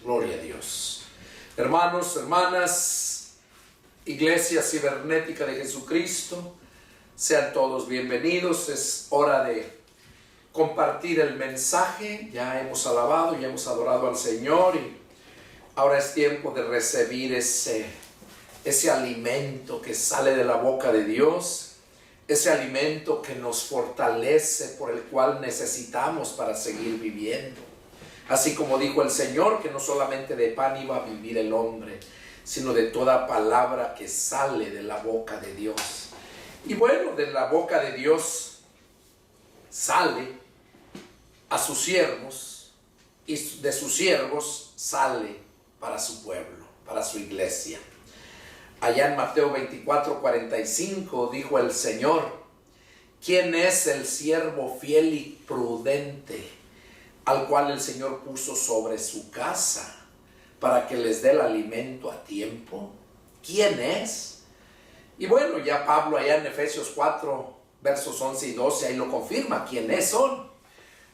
Gloria a Dios. Hermanos, hermanas, Iglesia Cibernética de Jesucristo, sean todos bienvenidos. Es hora de compartir el mensaje. Ya hemos alabado, ya hemos adorado al Señor y ahora es tiempo de recibir ese alimento que sale de la boca de Dios, ese alimento que nos fortalece, por el cual necesitamos para seguir viviendo. Así como dijo el Señor, que no solamente de pan iba a vivir el hombre, sino de toda palabra que sale de la boca de Dios. Y bueno, de la boca de Dios sale a sus siervos, y de sus siervos sale para su pueblo, para su iglesia. Allá en Mateo 24:45 dijo el Señor: ¿quién es el siervo fiel y prudente, al cual el Señor puso sobre su casa para que les dé el alimento a tiempo? ¿Quién es? Y bueno, ya Pablo allá en Efesios 4, versos 11 y 12, ahí lo confirma. ¿Quiénes son?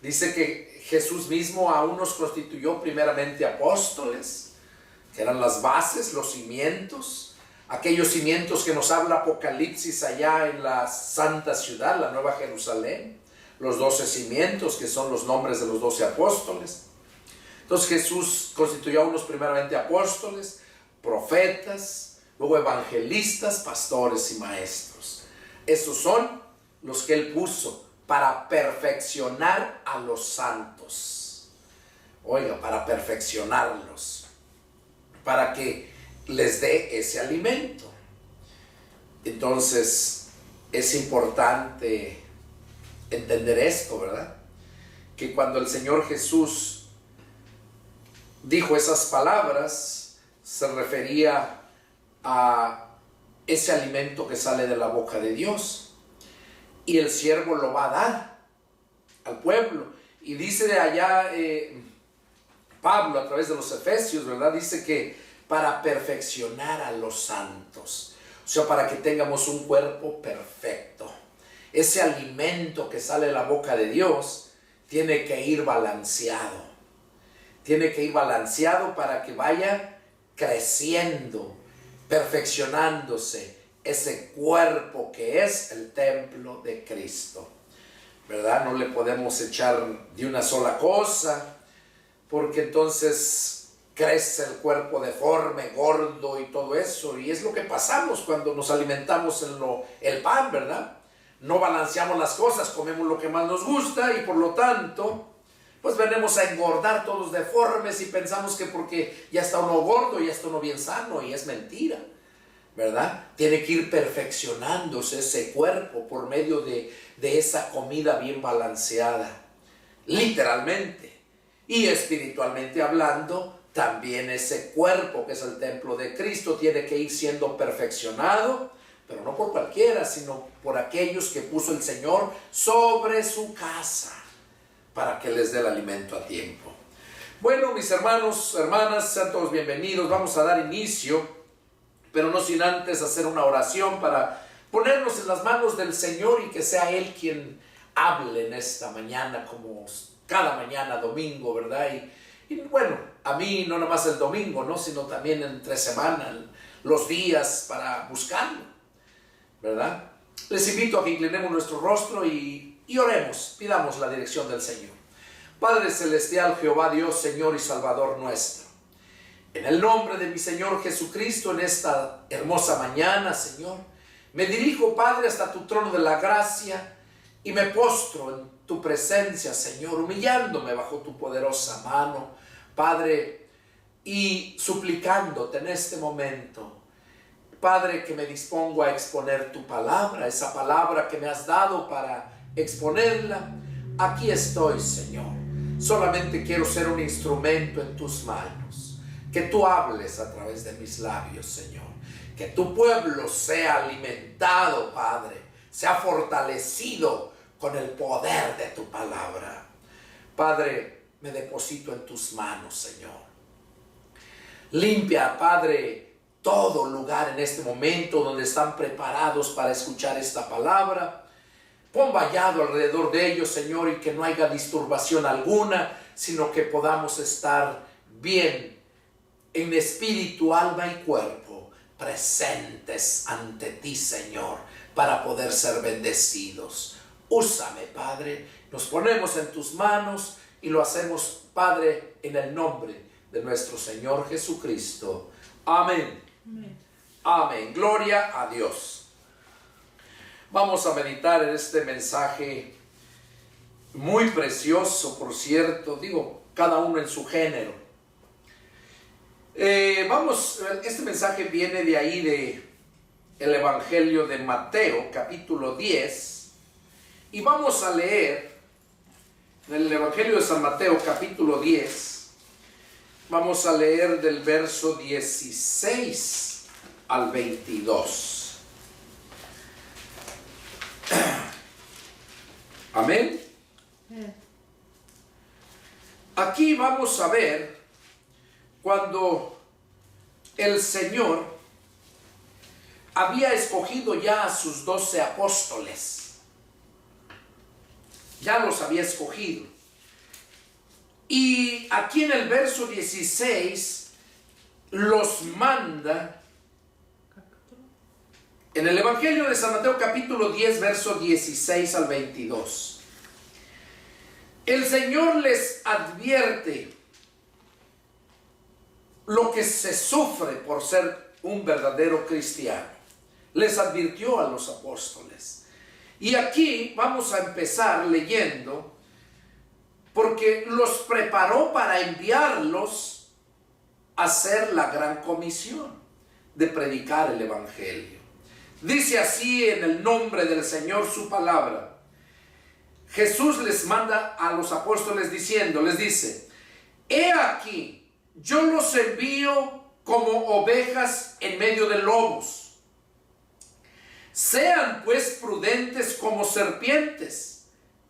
Dice que Jesús mismo a unos constituyó primeramente apóstoles, que eran las bases, los cimientos, aquellos cimientos que nos habla Apocalipsis allá en la santa ciudad, la Nueva Jerusalén. Los 12 cimientos, que son los nombres de los 12 apóstoles. Entonces Jesús constituyó a unos primeramente apóstoles, profetas, luego evangelistas, pastores y maestros. Esos son los que Él puso para perfeccionar a los santos. Oiga, para perfeccionarlos, para que les dé ese alimento. Entonces es importante entender esto, ¿verdad? Que cuando el Señor Jesús dijo esas palabras, se refería a ese alimento que sale de la boca de Dios, y el siervo lo va a dar al pueblo. Y dice de allá Pablo a través de los Efesios, ¿verdad? Dice que para perfeccionar a los santos, o sea, para que tengamos un cuerpo perfecto. Ese alimento que sale de la boca de Dios tiene que ir balanceado. Tiene que ir balanceado para que vaya creciendo, perfeccionándose ese cuerpo que es el templo de Cristo. ¿Verdad? No le podemos echar de una sola cosa, porque entonces crece el cuerpo deforme, gordo y todo eso. Y es lo que pasamos cuando nos alimentamos en el pan, ¿verdad? No balanceamos las cosas, comemos lo que más nos gusta y por lo tanto, pues venimos a engordar todos deformes y pensamos que porque ya está uno gordo, ya está uno bien sano, y es mentira, ¿verdad? Tiene que ir perfeccionándose ese cuerpo por medio de esa comida bien balanceada, literalmente y espiritualmente hablando. También ese cuerpo que es el templo de Cristo tiene que ir siendo perfeccionado, pero no por cualquiera, sino por aquellos que puso el Señor sobre su casa, para que les dé el alimento a tiempo. Bueno, mis hermanos, hermanas, sean todos bienvenidos. Vamos a dar inicio, pero no sin antes hacer una oración para ponernos en las manos del Señor y que sea Él quien hable en esta mañana, como cada mañana, domingo, ¿verdad? Y bueno, a mí no nomás el domingo, ¿no? Sino también entre semana, los días para buscarlo, ¿verdad? Les invito a que inclinemos nuestro rostro y oremos, pidamos la dirección del Señor. Padre celestial, Jehová Dios, Señor y Salvador nuestro, en el nombre de mi Señor Jesucristo, en esta hermosa mañana, Señor, me dirijo, Padre, hasta tu trono de la gracia y me postro en tu presencia, Señor, humillándome bajo tu poderosa mano, Padre, y suplicándote en este momento, Padre, que me dispongo a exponer tu palabra, esa palabra que me has dado para exponerla. Aquí estoy, Señor. Solamente quiero ser un instrumento en tus manos. Que tú hables a través de mis labios, Señor. Que tu pueblo sea alimentado, Padre, sea fortalecido con el poder de tu palabra. Padre, me deposito en tus manos, Señor. Limpia, Padre, todo lugar en este momento donde están preparados para escuchar esta palabra. Pon vallado alrededor de ellos, Señor, y que no haya disturbación alguna, sino que podamos estar bien en espíritu, alma y cuerpo, presentes ante ti, Señor, para poder ser bendecidos. Úsame, Padre, nos ponemos en tus manos y lo hacemos, Padre, en el nombre de nuestro Señor Jesucristo. Amén. Amén. Amén. Gloria a Dios. Vamos a meditar en este mensaje muy precioso, por cierto, digo, cada uno en su género. Este mensaje viene de ahí, de el Evangelio de Mateo, capítulo 10, y vamos a leer en el Evangelio de San Mateo, capítulo 10, vamos a leer del verso 16 al 22. Amén. Aquí vamos a ver cuando el Señor había escogido ya a sus 12 apóstoles. Ya los había escogido. Y aquí en el verso 16 los manda. En el Evangelio de San Mateo, capítulo 10, verso 16 al 22. El Señor les advierte lo que se sufre por ser un verdadero cristiano. Les advirtió a los apóstoles. Y aquí vamos a empezar leyendo, porque los preparó para enviarlos a hacer la gran comisión de predicar el Evangelio. Dice así en el nombre del Señor su palabra. Jesús les manda a los apóstoles diciendo, les dice: he aquí, yo los envío como ovejas en medio de lobos. Sean pues prudentes como serpientes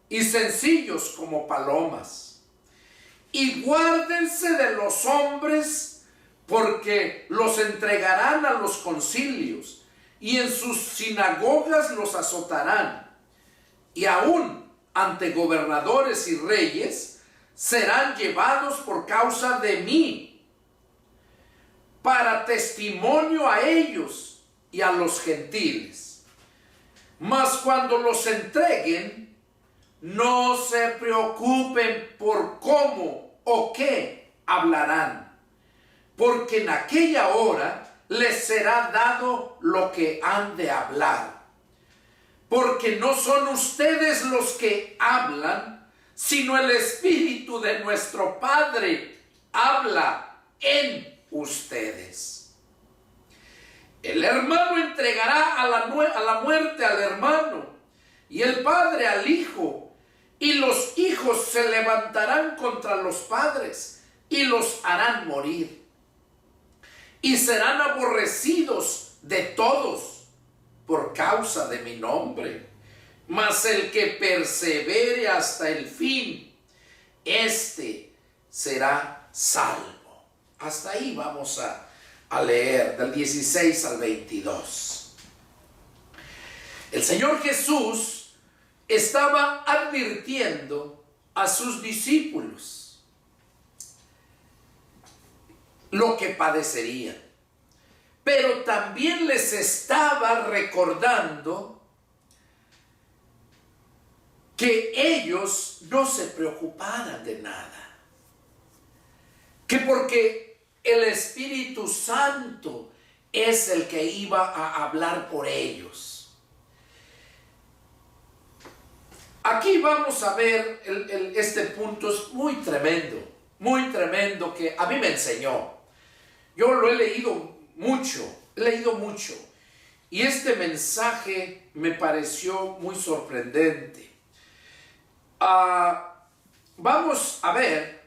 y sencillos como palomas. Y guárdense de los hombres, porque los entregarán a los concilios y en sus sinagogas los azotarán. Y aún ante gobernadores y reyes serán llevados por causa de mí, para testimonio a ellos y a los gentiles. Mas cuando los entreguen, no se preocupen por cómo o qué hablarán, porque en aquella hora les será dado lo que han de hablar. Porque no son ustedes los que hablan, sino el Espíritu de nuestro Padre habla en ustedes. El hermano entregará a la muerte al hermano, y el padre al hijo, y los hijos se levantarán contra los padres y los harán morir. Y serán aborrecidos de todos por causa de mi nombre. Mas el que persevere hasta el fin, éste será salvo. Hasta ahí vamos a leer, del 16 al 22. El Señor Jesús estaba advirtiendo a sus discípulos lo que padecerían, pero también les estaba recordando que ellos no se preocuparan de nada, que porque el Espíritu Santo es el que iba a hablar por ellos. Aquí vamos a ver este punto, es muy tremendo, que a mí me enseñó. Yo lo he leído mucho, y este mensaje me pareció muy sorprendente. Vamos a ver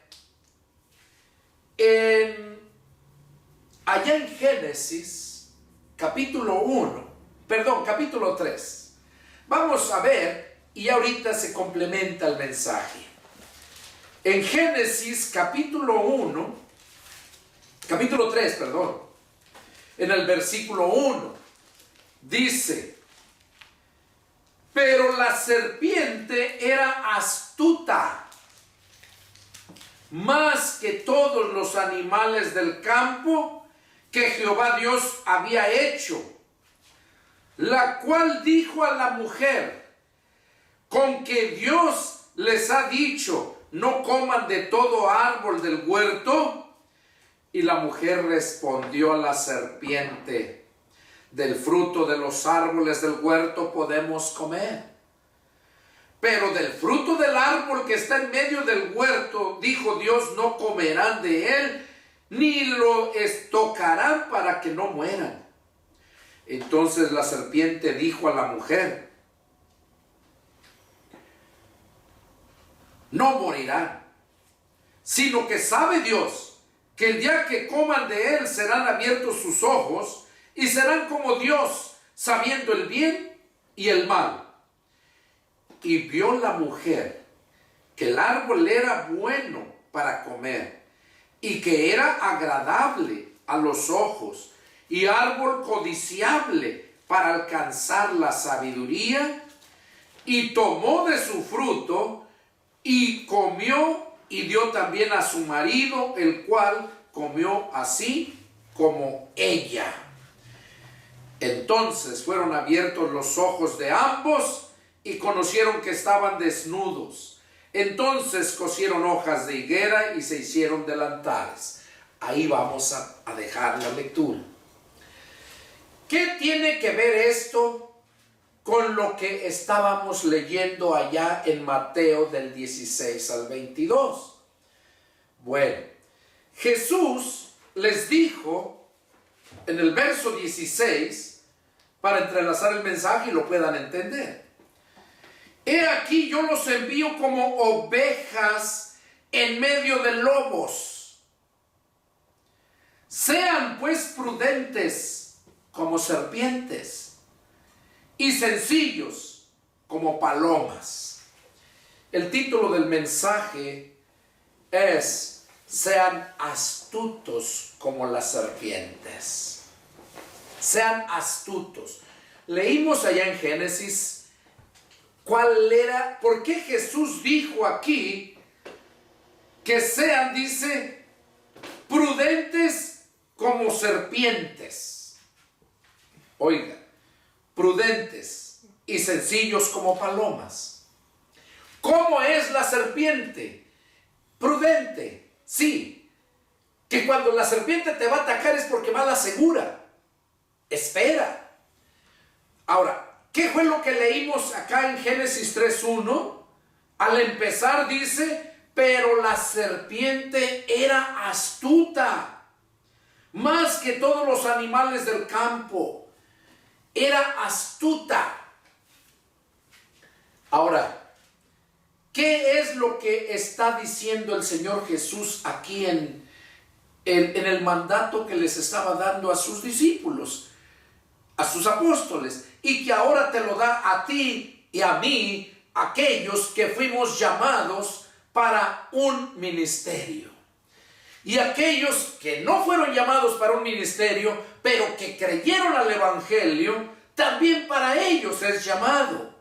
allá en Génesis capítulo 3. Vamos a ver, y ahorita se complementa el mensaje. En Génesis capítulo 3, en el versículo 1, dice: pero la serpiente era astuta más que todos los animales del campo que Jehová Dios había hecho. La cual dijo a la mujer: con que Dios les ha dicho, no coman de todo árbol del huerto. Y la mujer respondió a la serpiente: del fruto de los árboles del huerto podemos comer, pero del fruto del árbol que está en medio del huerto, dijo Dios, no comerán de él, ni lo tocarán para que no mueran. Entonces la serpiente dijo a la mujer: no morirán, sino que sabe Dios que el día que coman de él serán abiertos sus ojos y serán como Dios, sabiendo el bien y el mal. Y vio la mujer que el árbol era bueno para comer y que era agradable a los ojos y árbol codiciable para alcanzar la sabiduría, y tomó de su fruto y comió, y dio también a su marido, el cual comió así como ella. Entonces fueron abiertos los ojos de ambos y conocieron que estaban desnudos. Entonces cosieron hojas de higuera y se hicieron delantales. Ahí vamos a dejar la lectura. ¿Qué tiene que ver esto con lo que estábamos leyendo allá en Mateo del 16 al 22? Bueno, Jesús les dijo en el verso 16, para entrelazar el mensaje y lo puedan entender: he aquí yo los envío como ovejas en medio de lobos. Sean pues prudentes como serpientes y sencillos como palomas. El título del mensaje es: sean astutos como las serpientes. Sean astutos. Leímos allá en Génesis cuál era, por qué Jesús dijo aquí que sean, dice, prudentes como serpientes. Oiga, prudentes y sencillos como palomas. ¿Cómo es la serpiente? Prudente, sí. Que cuando la serpiente te va a atacar es porque va a la segura. Espera. Ahora, ¿qué fue lo que leímos acá en Génesis 3:1? Al empezar dice: pero la serpiente era astuta, más que todos los animales del campo. Era astuta. Ahora, ¿qué es lo que está diciendo el Señor Jesús aquí en el mandato que les estaba dando a sus discípulos, a sus apóstoles, y que ahora te lo da a ti y a mí, aquellos que fuimos llamados para un ministerio? Y aquellos que no fueron llamados para un ministerio, pero que creyeron al Evangelio, también para ellos es llamado.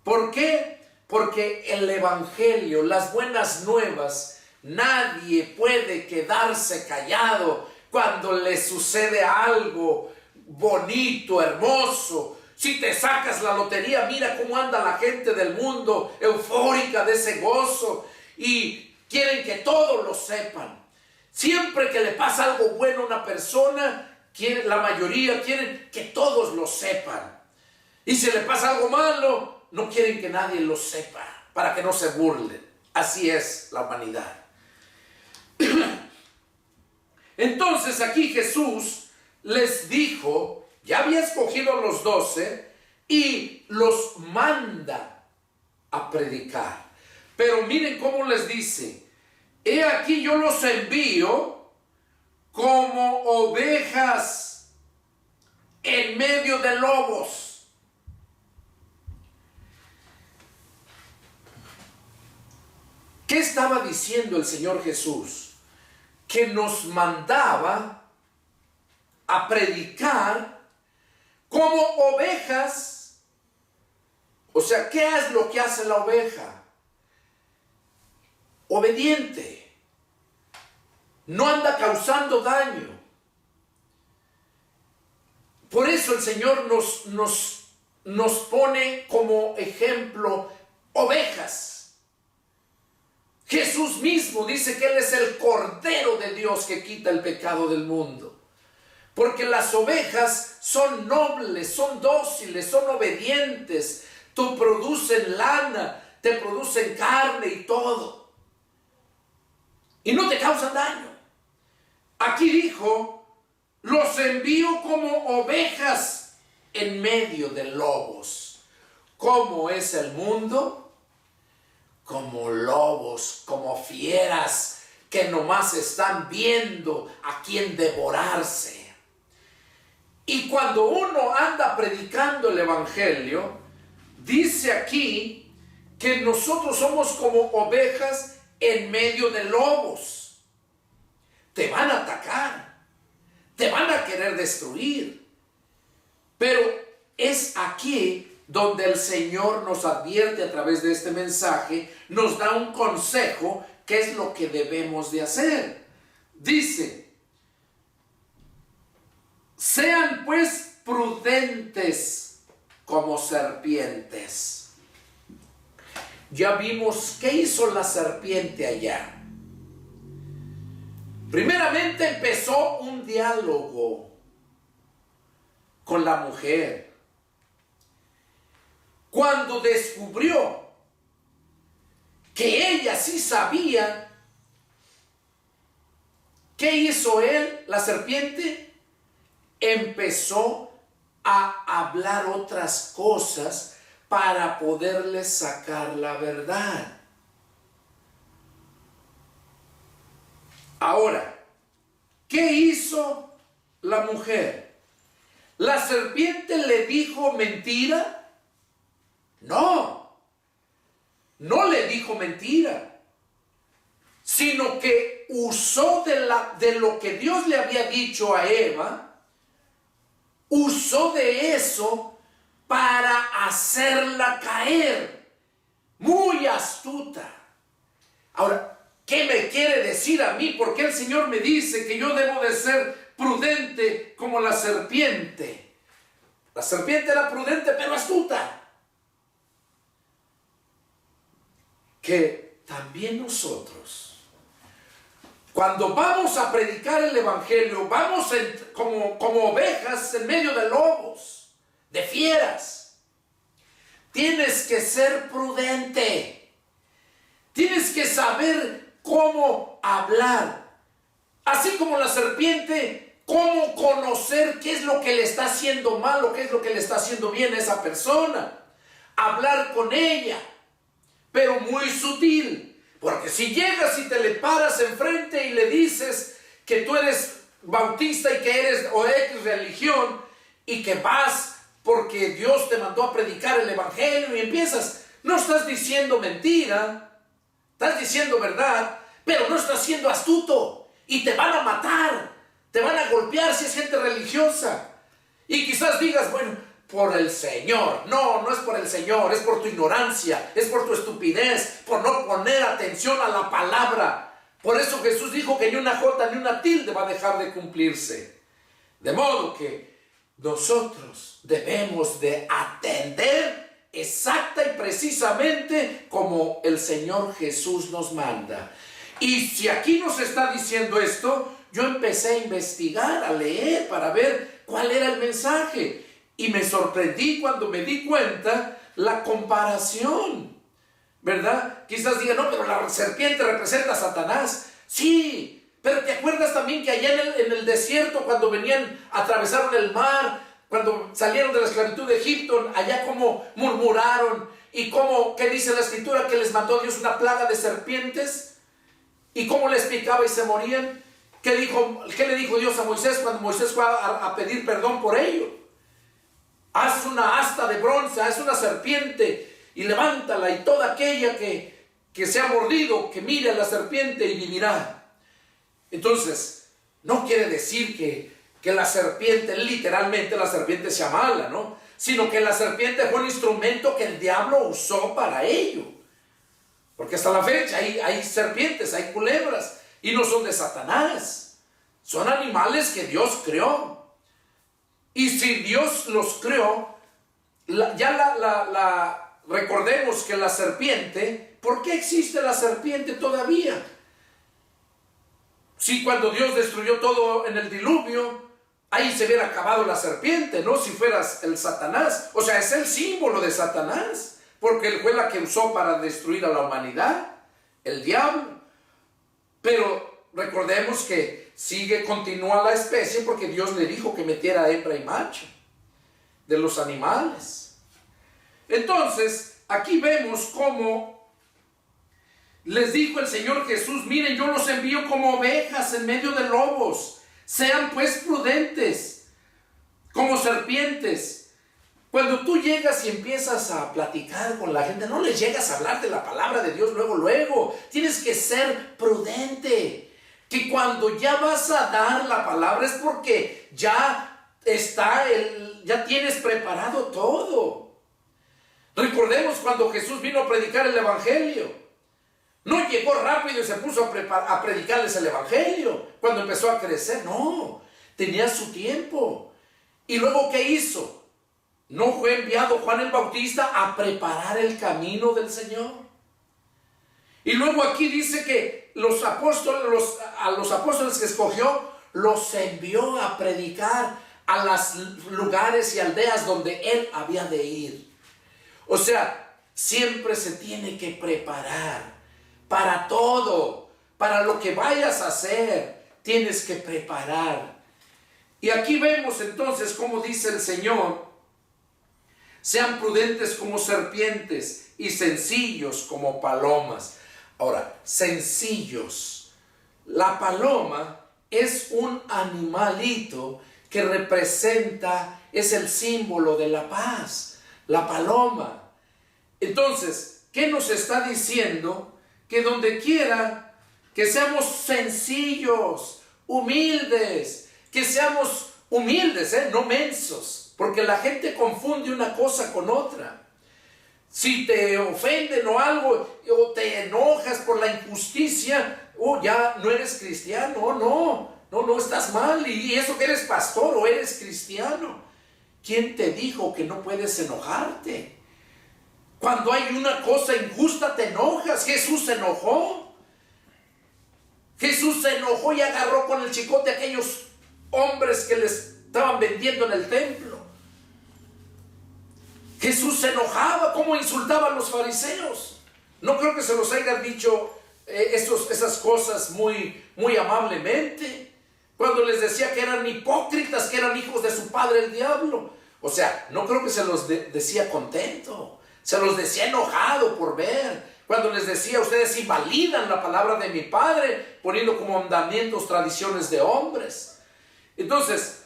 ¿Por qué? Porque el Evangelio, las buenas nuevas, nadie puede quedarse callado cuando le sucede algo bonito, hermoso. Si te sacas la lotería, mira cómo anda la gente del mundo, eufórica de ese gozo, y quieren que todos lo sepan. Siempre que le pasa algo bueno a una persona, la mayoría quieren que todos lo sepan. Y si le pasa algo malo, no quieren que nadie lo sepa, para que no se burlen. Así es la humanidad. Entonces aquí Jesús les dijo, ya había escogido a los 12 y los manda a predicar. Pero miren cómo les dice: he aquí yo los envío como ovejas en medio de lobos. ¿Qué estaba diciendo el Señor Jesús? Que nos mandaba a predicar como ovejas. O sea, ¿qué es lo que hace la oveja? Obediente. no anda causando daño. Por eso el Señor nos pone como ejemplo ovejas. Jesús mismo dice que Él es el Cordero de Dios que quita el pecado del mundo. Porque las ovejas son nobles, son dóciles, son obedientes, te producen lana, te producen carne y todo. Y no te causan daño. Aquí dijo, los envío como ovejas en medio de lobos. ¿Cómo es el mundo? Como lobos, como fieras que nomás están viendo a quién devorarse. Y cuando uno anda predicando el evangelio, dice aquí que nosotros somos como ovejas en medio de lobos. Te van a atacar, te van a querer destruir. Pero es aquí donde el Señor nos advierte a través de este mensaje, nos da un consejo, qué es lo que debemos de hacer. Dice, sean pues prudentes como serpientes. Ya vimos qué hizo la serpiente allá. Primeramente empezó un diálogo con la mujer. Cuando descubrió que ella sí sabía, ¿qué hizo él, la serpiente? Empezó a hablar otras cosas para poderle sacar la verdad. Ahora, ¿qué hizo la mujer? ¿La serpiente le dijo mentira? No, no le dijo mentira, sino que usó de lo que Dios le había dicho a Eva, usó de eso para hacerla caer. Muy astuta. Ahora, ¿qué me quiere decir a mí? Porque el Señor me dice que yo debo de ser prudente como la serpiente. La serpiente era prudente pero astuta. Que también nosotros, cuando vamos a predicar el evangelio, vamos como ovejas en medio de lobos, de fieras. Tienes que ser prudente. Tienes que saber cómo hablar. Así como la serpiente, cómo conocer qué es lo que le está haciendo mal o qué es lo que le está haciendo bien a esa persona. Hablar con ella, pero muy sutil. Porque si llegas y te le paras enfrente y le dices que tú eres bautista y que eres o X religión y que vas porque Dios te mandó a predicar el evangelio y empiezas, no estás diciendo mentira, estás diciendo verdad, pero no estás siendo astuto y te van a matar, te van a golpear si es gente religiosa. Y quizás digas, bueno, por el Señor. No, no es por el Señor, es por tu ignorancia, es por tu estupidez, por no poner atención a la palabra. Por eso Jesús dijo que ni una jota ni una tilde va a dejar de cumplirse. De modo que nosotros debemos de atender exacta y precisamente como el Señor Jesús nos manda. Y si aquí nos está diciendo esto, yo empecé a investigar, a leer para ver cuál era el mensaje. Y me sorprendí cuando me di cuenta la comparación, ¿verdad? Quizás digan, no, pero la serpiente representa a Satanás. Sí, pero ¿te acuerdas también que allá en el desierto, cuando atravesaron el mar, cuando salieron de la esclavitud de Egipto, allá como murmuraron y cómo, ¿qué dice la escritura? Que les mandó Dios una plaga de serpientes y cómo les picaba y se morían. ¿Qué le dijo Dios a Moisés cuando Moisés fue a pedir perdón por ello? Haz una asta de bronce, haz una serpiente y levántala, y toda aquella que se ha mordido, que mire a la serpiente y vivirá. Entonces, no quiere decir que la serpiente, literalmente la serpiente sea mala, ¿no? Sino que la serpiente fue un instrumento que el diablo usó para ello. Porque hasta la fecha hay serpientes, hay culebras y no son de Satanás. Son animales que Dios creó. Y si Dios los creó, recordemos que la serpiente, ¿por qué existe la serpiente todavía? Si cuando Dios destruyó todo en el diluvio, ahí se hubiera acabado la serpiente, ¿no? Si fueras el Satanás. O sea, es el símbolo de Satanás, porque él fue la que usó para destruir a la humanidad, el diablo. Pero recordemos que continúa la especie, porque Dios le dijo que metiera hembra y macho de los animales. Entonces, aquí vemos cómo les dijo el Señor Jesús: miren, yo los envío como ovejas en medio de lobos. Sean pues prudentes como serpientes. Cuando tú llegas y empiezas a platicar con la gente, no les llegas a hablar de la palabra de Dios luego. Tienes que ser prudente. Que cuando ya vas a dar la palabra es porque ya tienes preparado todo. Recordemos cuando Jesús vino a predicar el evangelio. No llegó rápido y se puso a predicarles el evangelio cuando empezó a crecer. No, tenía su tiempo. ¿Y luego qué hizo? ¿No fue enviado Juan el Bautista a preparar el camino del Señor? Y luego aquí dice que a los apóstoles que escogió, los envió a predicar a los lugares y aldeas donde él había de ir. O sea, siempre se tiene que preparar para todo, para lo que vayas a hacer, tienes que preparar. Y aquí vemos entonces cómo dice el Señor: sean prudentes como serpientes y sencillos como palomas. Ahora, sencillos. La paloma es un animalito que es el símbolo de la paz. La paloma. Entonces, ¿qué nos está diciendo? Que donde quiera que seamos sencillos, humildes, que seamos humildes, no mensos, porque la gente confunde una cosa con otra. Si te ofenden o algo, o te enojas por la injusticia, ya no eres cristiano. No, estás mal, y eso que eres pastor o eres cristiano. ¿Quién te dijo que no puedes enojarte? Cuando hay una cosa injusta te enojas. Jesús se enojó. Jesús se enojó y agarró con el chicote a aquellos hombres que les estaban vendiendo en el templo. Jesús se enojaba, cómo insultaban los fariseos. No creo que se los haya dicho esas cosas muy amablemente. Cuando les decía que eran hipócritas, que eran hijos de su padre el diablo. O sea, no creo que se los decía contento. Se los decía enojado por ver. Cuando les decía: ustedes invalidan la palabra de mi Padre, poniendo como mandamientos tradiciones de hombres. Entonces,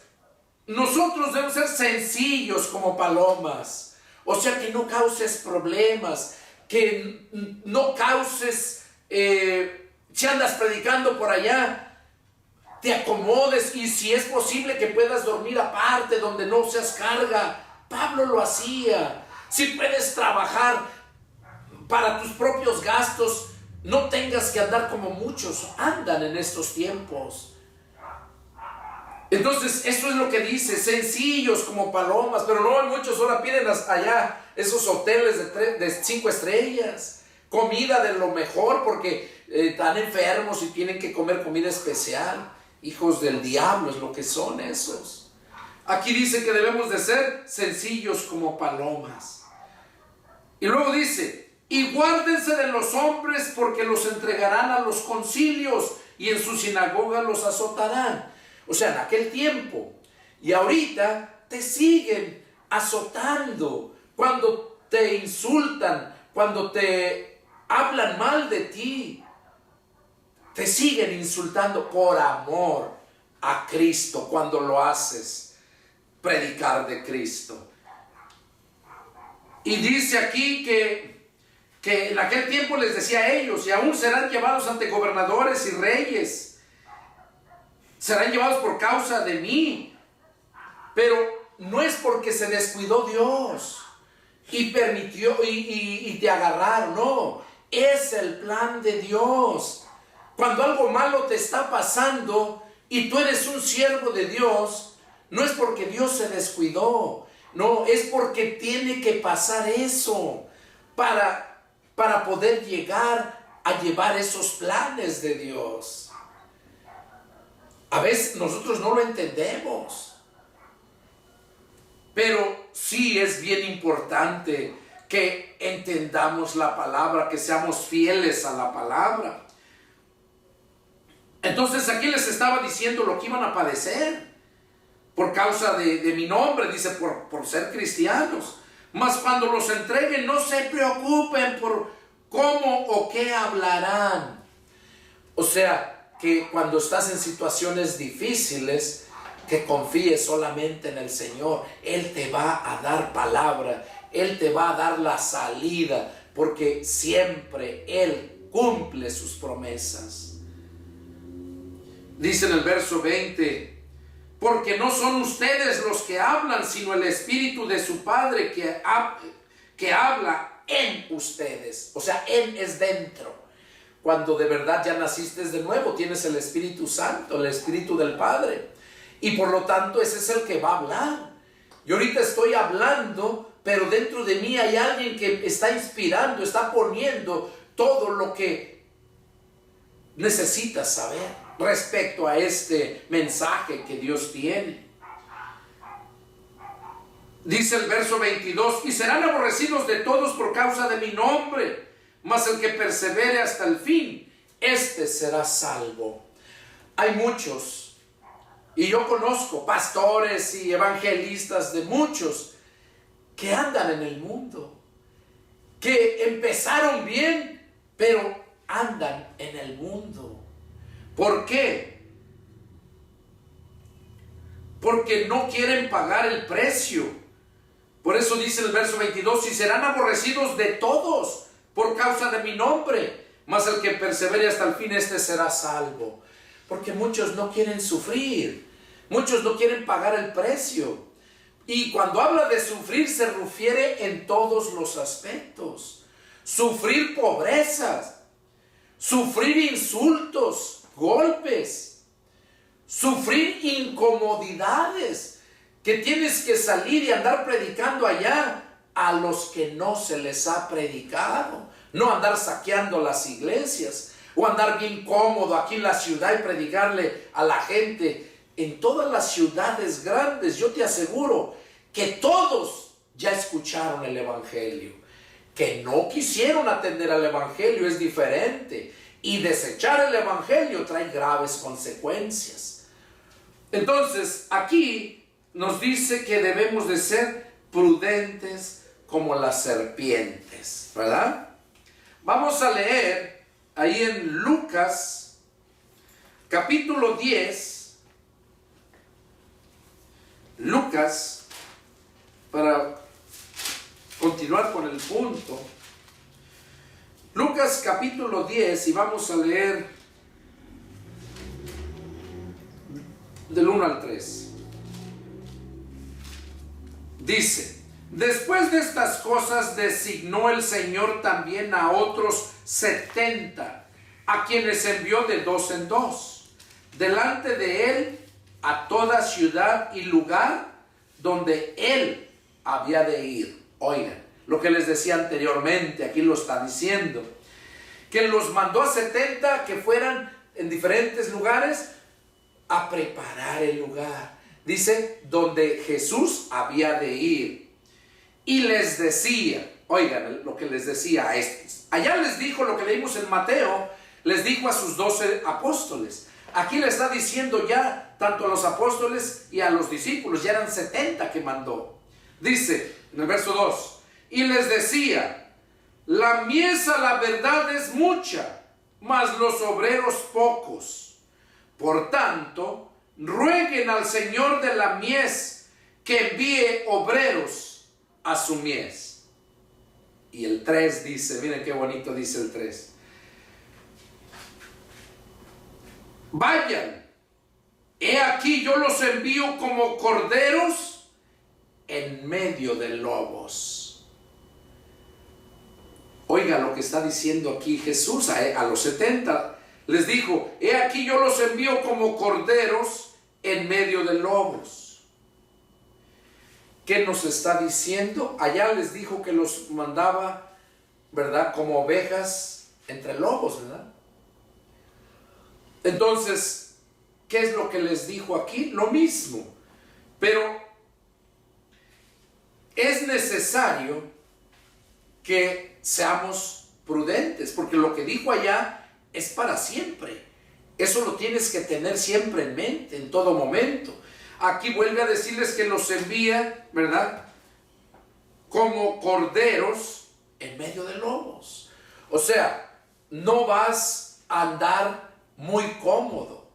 nosotros debemos ser sencillos como palomas. O sea, que no causes problemas, que no causes, si andas predicando por allá, te acomodes, y si es posible que puedas dormir aparte, donde no seas carga. Pablo lo hacía. Si puedes trabajar para tus propios gastos, no tengas que andar como muchos andan en estos tiempos. Entonces, eso es lo que dice: sencillos como palomas. Pero no, muchos ahora piden allá esos hoteles de 5 estrellas, comida de lo mejor, porque están enfermos y tienen que comer comida especial. Hijos del diablo es lo que son esos. Aquí dice que debemos de ser sencillos como palomas. Y luego dice: y guárdense de los hombres, porque los entregarán a los concilios y en su sinagoga los azotarán. O sea, en aquel tiempo. Y ahorita te siguen azotando. Cuando te insultan, cuando te hablan mal de ti, te siguen insultando por amor a Cristo. Cuando lo haces, predicar de Cristo. Y dice aquí que en aquel tiempo les decía a ellos: y aún serán llevados ante gobernadores y reyes. Serán llevados por causa de mí. Pero no es porque se descuidó Dios y permitió y te agarraron. No, es el plan de Dios. Cuando algo malo te está pasando y tú eres un siervo de Dios, no es porque Dios se descuidó, no, es porque tiene que pasar eso para poder llegar a llevar esos planes de Dios. A veces nosotros no lo entendemos, pero sí es bien importante que entendamos la palabra, que seamos fieles a la palabra. Entonces aquí les estaba diciendo lo que iban a padecer por causa de mi nombre, dice, por ser cristianos. Mas cuando los entreguen, no se preocupen por cómo o qué hablarán. O sea, que cuando estás en situaciones difíciles, que confíes solamente en el Señor. Él te va a dar palabra, Él te va a dar la salida, porque siempre Él cumple sus promesas. Dice en el verso 20, porque no son ustedes los que hablan, sino el Espíritu de su Padre que habla en ustedes. O sea, Él es dentro. Cuando de verdad ya naciste de nuevo, tienes el Espíritu Santo, el Espíritu del Padre. Y por lo tanto ese es el que va a hablar. Yo ahorita estoy hablando, pero dentro de mí hay alguien que está inspirando, está poniendo todo lo que necesitas saber respecto a este mensaje que Dios tiene. Dice el verso 22, y serán aborrecidos de todos por causa de mi nombre, mas el que persevere hasta el fin, este será salvo. Hay muchos, y yo conozco pastores y evangelistas de muchos que andan en el mundo, que empezaron bien, pero andan en el mundo. ¿Por qué? Porque no quieren pagar el precio. Por eso dice el verso 22, y serán aborrecidos de todos por causa de mi nombre, mas el que persevere hasta el fin, este será salvo. Porque muchos no quieren sufrir, muchos no quieren pagar el precio. Y cuando habla de sufrir, se refiere en todos los aspectos. Sufrir pobrezas, sufrir insultos, golpes, sufrir incomodidades, que tienes que salir y andar predicando allá a los que no se les ha predicado, no andar saqueando las iglesias, o andar bien cómodo aquí en la ciudad y predicarle a la gente. En todas las ciudades grandes, yo te aseguro que todos ya escucharon el evangelio. Que no quisieron atender al evangelio es diferente, y desechar el evangelio trae graves consecuencias. Entonces aquí nos dice que debemos de ser prudentes como las serpientes, ¿verdad? Vamos a leer ahí en Lucas capítulo 10, Lucas, para continuar con el punto. Lucas capítulo 10, y vamos a leer del 1 al 3. Dice, después de estas cosas designó el Señor también a otros 70, a quienes envió de dos en dos, delante de él a toda ciudad y lugar donde él había de ir. Oigan, lo que les decía anteriormente, aquí lo está diciendo, que los mandó a 70 que fueran en diferentes lugares a preparar el lugar. Dice, donde Jesús había de ir. Y les decía, oigan lo que les decía a estos. Allá les dijo lo que leímos en Mateo, les dijo a sus 12 apóstoles. Aquí le está diciendo ya tanto a los apóstoles y a los discípulos, ya eran 70 que mandó. Dice en el verso 2, y les decía, la mies a la verdad es mucha, mas los obreros pocos. Por tanto, rueguen al Señor de la mies que envíe obreros a su mies. Y el 3 dice, miren qué bonito dice el 3. Vayan, he aquí yo los envío como corderos en medio de lobos. Oiga lo que está diciendo aquí Jesús a los 70. les dijo, he aquí yo los envío como corderos en medio de lobos. ¿Qué nos está diciendo? Allá les dijo que los mandaba, ¿verdad?, como ovejas entre lobos, ¿verdad? Entonces, ¿qué es lo que les dijo aquí? Lo mismo, pero es necesario que seamos prudentes, porque lo que dijo allá es para siempre. Eso lo tienes que tener siempre en mente, en todo momento. Aquí vuelve a decirles que los envía, ¿verdad?, como corderos en medio de lobos. O sea, no vas a andar muy cómodo.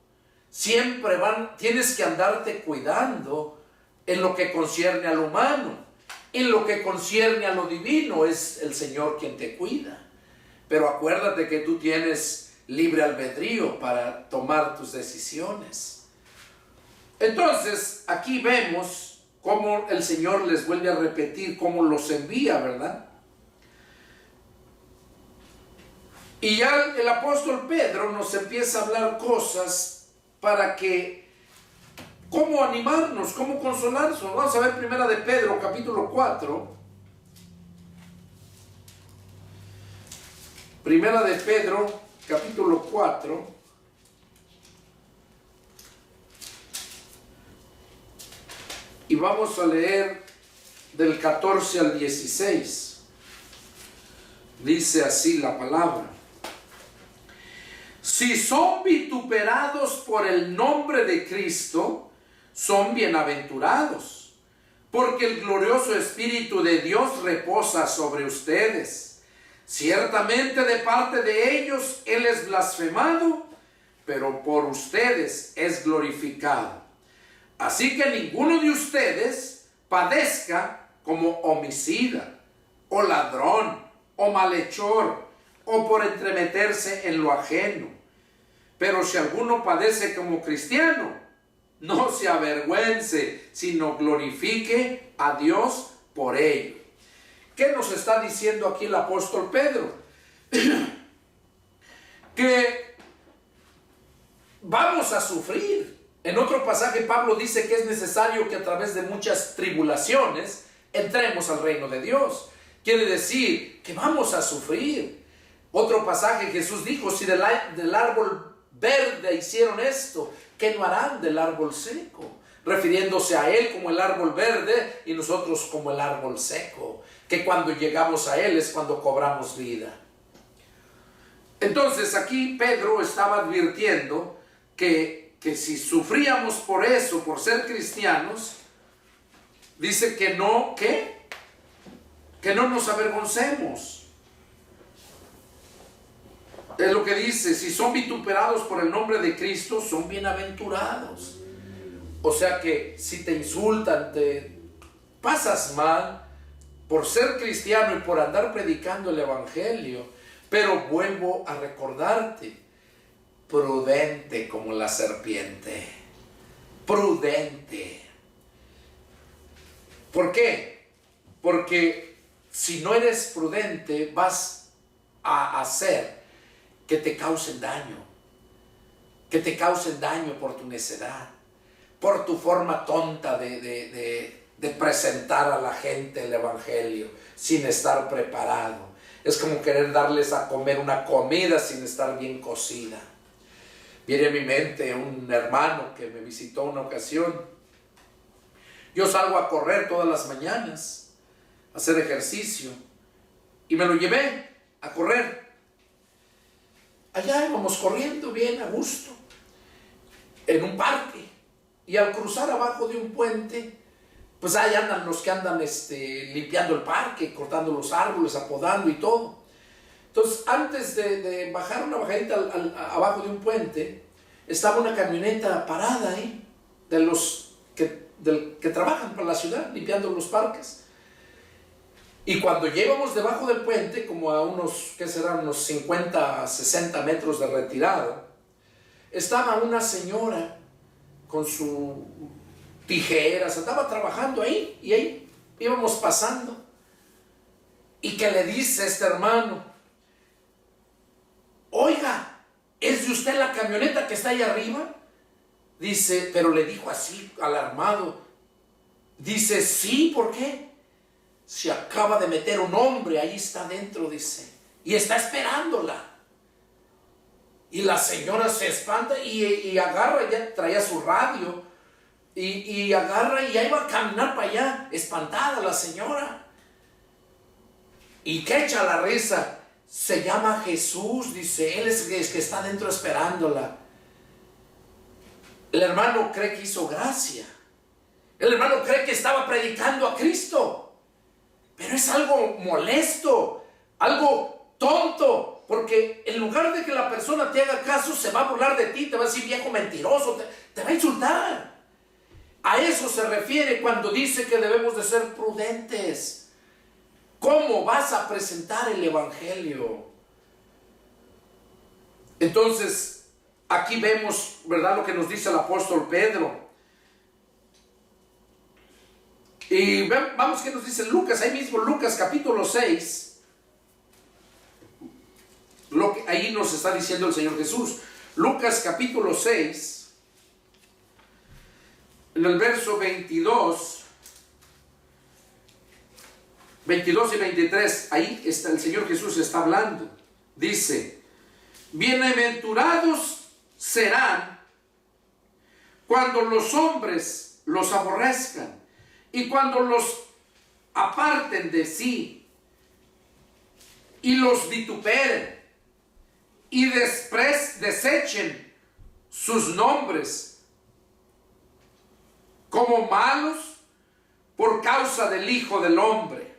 Siempre tienes que andarte cuidando en lo que concierne al humano. En lo que concierne a lo divino es el Señor quien te cuida. Pero acuérdate que tú tienes libre albedrío para tomar tus decisiones. Entonces, aquí vemos cómo el Señor les vuelve a repetir cómo los envía, ¿verdad? Y ya el apóstol Pedro nos empieza a hablar cosas para que, cómo animarnos, cómo consolarnos. Vamos a ver primera de Pedro, capítulo 4. Primera de Pedro, capítulo 4. Y vamos a leer del 14 al 16. Dice así la palabra. Si son vituperados por el nombre de Cristo, son bienaventurados, porque el glorioso Espíritu de Dios reposa sobre ustedes. Ciertamente de parte de ellos Él es blasfemado, pero por ustedes es glorificado. Así que ninguno de ustedes padezca como homicida, o ladrón, o malhechor, o por entremeterse en lo ajeno. Pero si alguno padece como cristiano, no se avergüence, sino glorifique a Dios por ello. ¿Qué nos está diciendo aquí el apóstol Pedro? Que vamos a sufrir. En otro pasaje Pablo dice que es necesario que a través de muchas tribulaciones entremos al reino de Dios. Quiere decir que vamos a sufrir. Otro pasaje Jesús dijo, si del árbol verde hicieron esto, ¿qué no harán del árbol seco? Refiriéndose a Él como el árbol verde y nosotros como el árbol seco, que cuando llegamos a Él es cuando cobramos vida. Entonces aquí Pedro estaba advirtiendo que si sufríamos por eso, por ser cristianos, dice que no nos avergoncemos. Es lo que dice, si son vituperados por el nombre de Cristo, son bienaventurados. O sea que si te insultan, te pasas mal por ser cristiano y por andar predicando el evangelio, pero vuelvo a recordarte, prudente como la serpiente, prudente. ¿Por qué? Porque si no eres prudente vas a hacer que te causen daño por tu necedad, por tu forma tonta de presentar a la gente el evangelio sin estar preparado. Es como querer darles a comer una comida sin estar bien cocida. Viene a mi mente un hermano que me visitó una ocasión. Yo salgo a correr todas las mañanas, a hacer ejercicio, y me lo llevé a correr. Allá íbamos corriendo bien a gusto, en un parque, y al cruzar abajo de un puente, pues ahí andan los que andan limpiando el parque, cortando los árboles, apodando y todo. Entonces, antes de bajar una bajadita abajo de un puente, estaba una camioneta parada ahí, de los que trabajan para la ciudad, limpiando los parques. Y cuando llegamos debajo del puente, como a unos, ¿qué serán? Unos 50, 60 metros de retirada, estaba una señora con su tijeras, estaba trabajando ahí, y ahí íbamos pasando. Y que le dice este hermano, oiga, ¿es de usted la camioneta que está ahí arriba? Dice, pero le dijo así, alarmado. Dice, sí, ¿por qué? Se acaba de meter un hombre, ahí está adentro, dice, y está esperándola. Y la señora se espanta y agarra, ya traía su radio, y agarra y ya iba a caminar para allá, espantada la señora. Y que echa la risa. Se llama Jesús, dice, él es el que está adentro esperándola. El hermano cree que hizo gracia. El hermano cree que estaba predicando a Cristo. Pero es algo molesto, algo tonto, porque en lugar de que la persona te haga caso, se va a burlar de ti, te va a decir viejo mentiroso, te va a insultar. A eso se refiere cuando dice que debemos de ser prudentes. ¿Cómo vas a presentar el evangelio? Entonces, aquí vemos, ¿verdad?, lo que nos dice el apóstol Pedro. Y vamos, ¿qué nos dice Lucas? Ahí mismo, Lucas capítulo 6. Ahí nos está diciendo el Señor Jesús. Lucas capítulo 6, en el verso 22 y 23, ahí está el Señor Jesús está hablando. Dice, bienaventurados serán cuando los hombres los aborrezcan y cuando los aparten de sí y los vituperen y desechen sus nombres como malos por causa del Hijo del Hombre.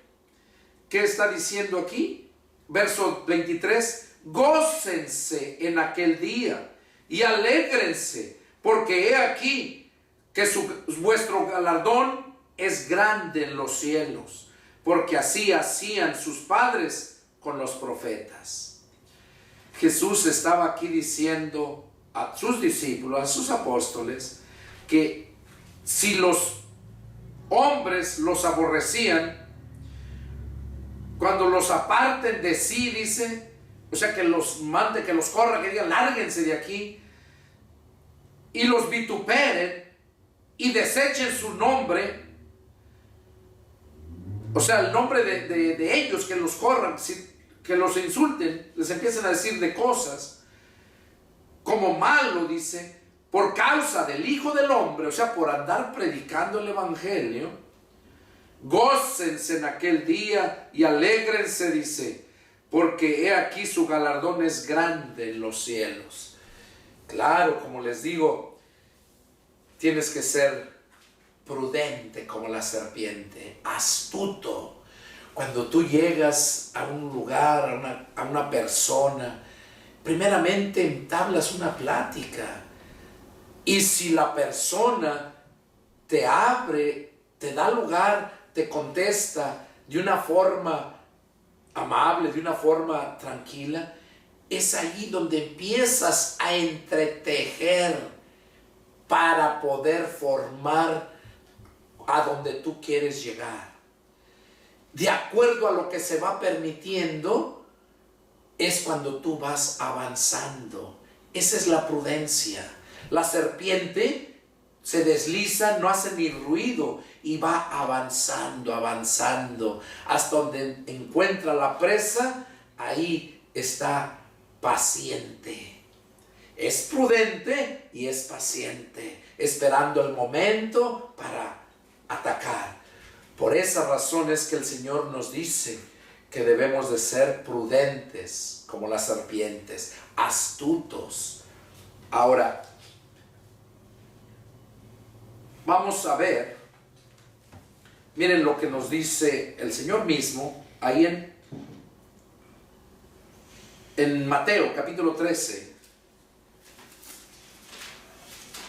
¿Qué está diciendo aquí? Verso 23, gócense en aquel día y alégrense, porque he aquí que vuestro galardón es grande en los cielos, porque así hacían sus padres con los profetas. Jesús estaba aquí diciendo a sus discípulos, a sus apóstoles, que si los hombres los aborrecían, cuando los aparten de sí, dice, o sea, que los mande, que los corra, que digan, lárguense de aquí, y los vituperen y desechen su nombre, o sea, el nombre de ellos, que los corran, que los insulten, les empiecen a decir de cosas, como malo, dice, por causa del Hijo del Hombre, o sea, por andar predicando el evangelio, gócense en aquel día y alégrense, dice, porque he aquí su galardón es grande en los cielos. Claro, como les digo, tienes que ser prudente como la serpiente, astuto. Cuando tú llegas a un lugar, a una persona, primeramente entablas una plática. Y si la persona te abre, te da lugar, te contesta de una forma amable, de una forma tranquila, es ahí donde empiezas a entretejer para poder formar a donde tú quieres llegar. De acuerdo a lo que se va permitiendo, es cuando tú vas avanzando. Esa es la prudencia. La serpiente se desliza, no hace ni ruido y va avanzando, avanzando, hasta donde encuentra la presa. Ahí está paciente. Es prudente y es paciente, esperando el momento para atacar. Por esa razón es que el Señor nos dice que debemos de ser prudentes como las serpientes, astutos. Ahora, vamos a ver, miren lo que nos dice el Señor mismo ahí en Mateo capítulo 13.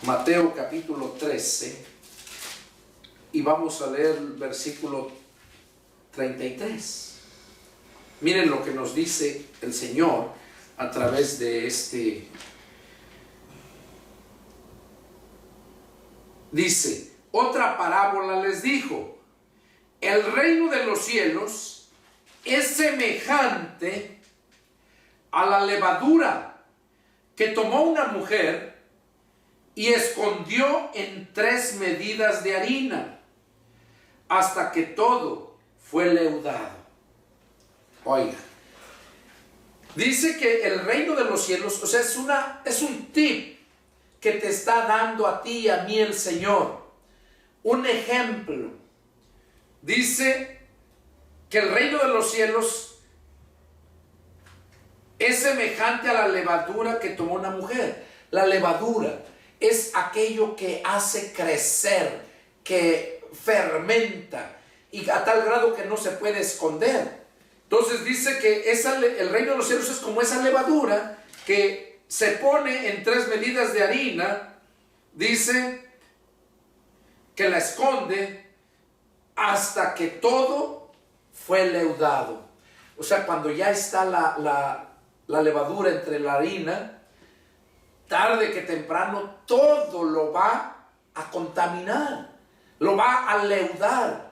Mateo capítulo 13, y vamos a leer el versículo 33. Miren lo que nos dice el Señor a través de este. Dice, otra parábola les dijo, el reino de los cielos es semejante a la levadura que tomó una mujer y escondió en 3 medidas de harina, hasta que todo fue leudado. Oiga, dice que el reino de los cielos, o sea, es un tip que te está dando a ti y a mí el Señor. Un ejemplo. Dice que el reino de los cielos es semejante a la levadura que tomó una mujer. La levadura es aquello que hace crecer, que fermenta, y a tal grado que no se puede esconder. Entonces dice que el reino de los cielos es como esa levadura que se pone en 3 medidas de harina. Dice que la esconde hasta que todo fue leudado. O sea, cuando ya está la levadura entre la harina, tarde que temprano todo lo va a contaminar, lo va a leudar.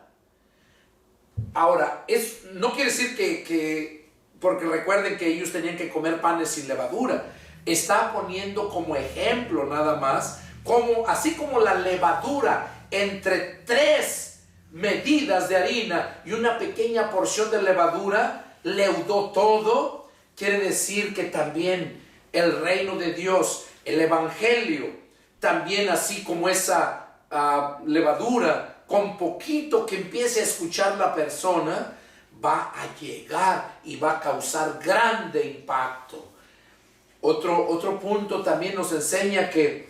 Ahora, no quiere decir que porque recuerden que ellos tenían que comer panes sin levadura. Está poniendo como ejemplo nada más, así como la levadura entre 3 medidas de harina y una pequeña porción de levadura leudó todo, quiere decir que también el reino de Dios, el evangelio, también así como esa levadura, con poquito que empiece a escuchar la persona, va a llegar y va a causar grande impacto. Otro punto también nos enseña que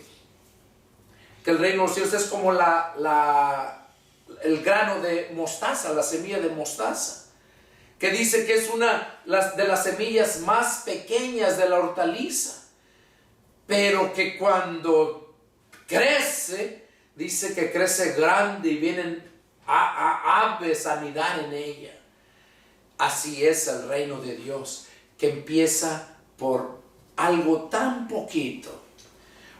el reino de los cielos es como el grano de mostaza, la semilla de mostaza, que dice que es una de las semillas más pequeñas de la hortaliza, pero que cuando crece, dice que crece grande y vienen aves a anidar en ella. Así es el reino de Dios, que empieza por algo tan poquito.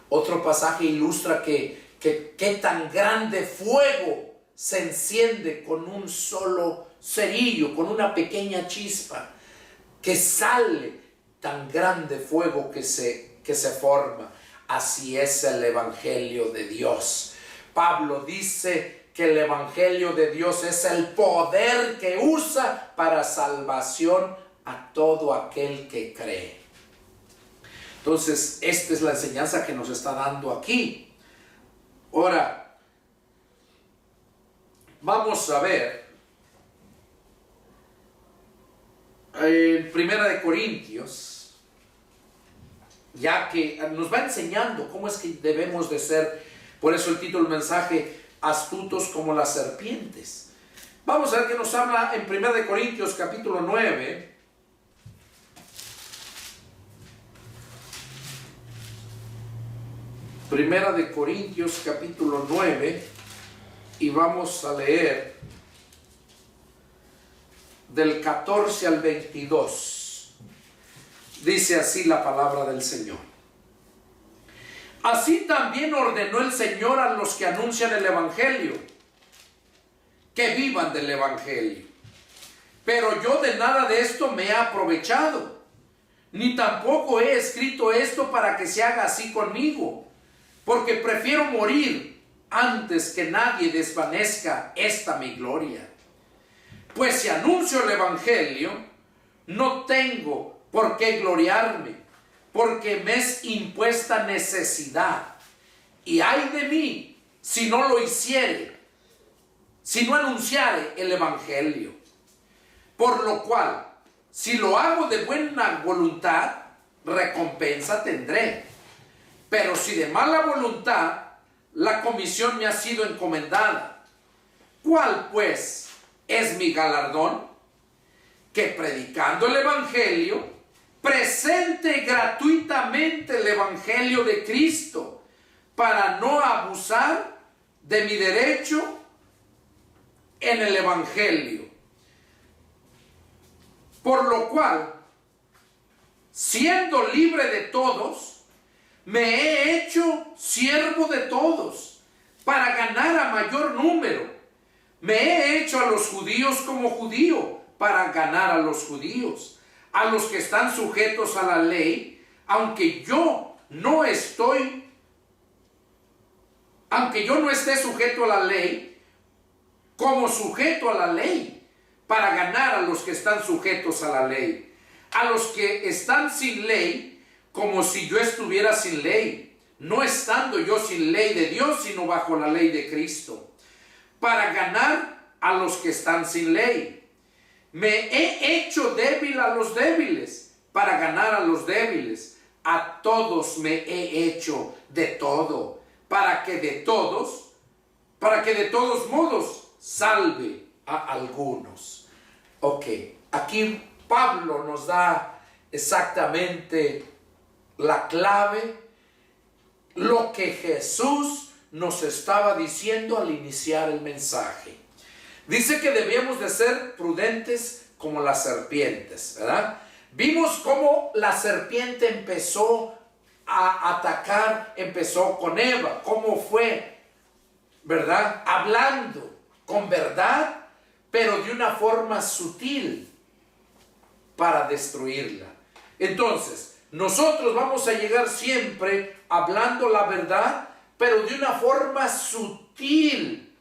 Otro pasaje ilustra que tan grande fuego se enciende con un solo cerillo, con una pequeña chispa, que sale tan grande fuego que se forma. Así es el evangelio de Dios. Pablo dice que el evangelio de Dios es el poder que usa para salvación a todo aquel que cree. Entonces, esta es la enseñanza que nos está dando aquí. Ahora, vamos a ver en 1 Corintios, ya que nos va enseñando cómo es que debemos de ser. Por eso el título del mensaje, astutos como las serpientes. Vamos a ver qué nos habla en 1 Corintios capítulo 9. Primera de Corintios capítulo 9, y vamos a leer del 14 al 22. Dice así la palabra del Señor. Así también ordenó el Señor a los que anuncian el evangelio, que vivan del evangelio. Pero yo de nada de esto me he aprovechado, ni tampoco he escrito esto para que se haga así conmigo, porque prefiero morir antes que nadie desvanezca esta mi gloria. Pues si anuncio el evangelio, no tengo por qué gloriarme, porque me es impuesta necesidad. Y ay de mí si no lo hiciere, si no anunciare el evangelio. Por lo cual, si lo hago de buena voluntad, recompensa tendré. Pero si de mala voluntad, la comisión me ha sido encomendada. ¿Cuál pues es mi galardón? Que predicando el evangelio, presente gratuitamente el evangelio de Cristo, para no abusar de mi derecho en el evangelio. Por lo cual, siendo libre de todos, me he hecho siervo de todos, para ganar a mayor número. Me he hecho a los judíos como judío, para ganar a los judíos. A los que están sujetos a la ley, aunque yo no esté sujeto a la ley, como sujeto a la ley, para ganar a los que están sujetos a la ley. A los que están sin ley, como si yo estuviera sin ley, no estando yo sin ley de Dios, sino bajo la ley de Cristo, para ganar a los que están sin ley. Me he hecho débil a los débiles, para ganar a los débiles. A todos me he hecho de todo, para que de todos modos salve a algunos. Ok, aquí Pablo nos da exactamente la clave, lo que Jesús nos estaba diciendo al iniciar el mensaje. Dice que debíamos de ser prudentes como las serpientes, ¿verdad? Vimos cómo la serpiente empezó a atacar, empezó con Eva, cómo fue, ¿verdad? Hablando con verdad, pero de una forma sutil para destruirla. Entonces, nosotros vamos a llegar siempre hablando la verdad, pero de una forma sutil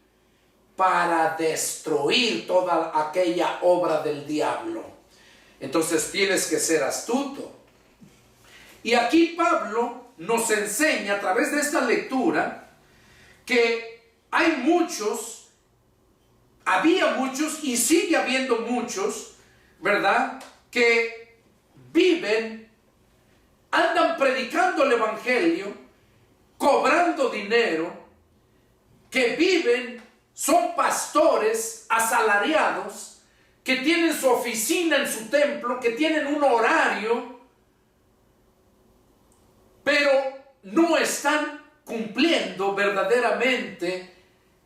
para destruir toda aquella obra del diablo. Entonces tienes que ser astuto. Y aquí Pablo nos enseña a través de esta lectura que hay muchos, había muchos y sigue habiendo muchos, ¿verdad?, que viven, andan predicando el evangelio, cobrando dinero, que viven, son pastores asalariados, que tienen su oficina en su templo, que tienen un horario, pero no están cumpliendo verdaderamente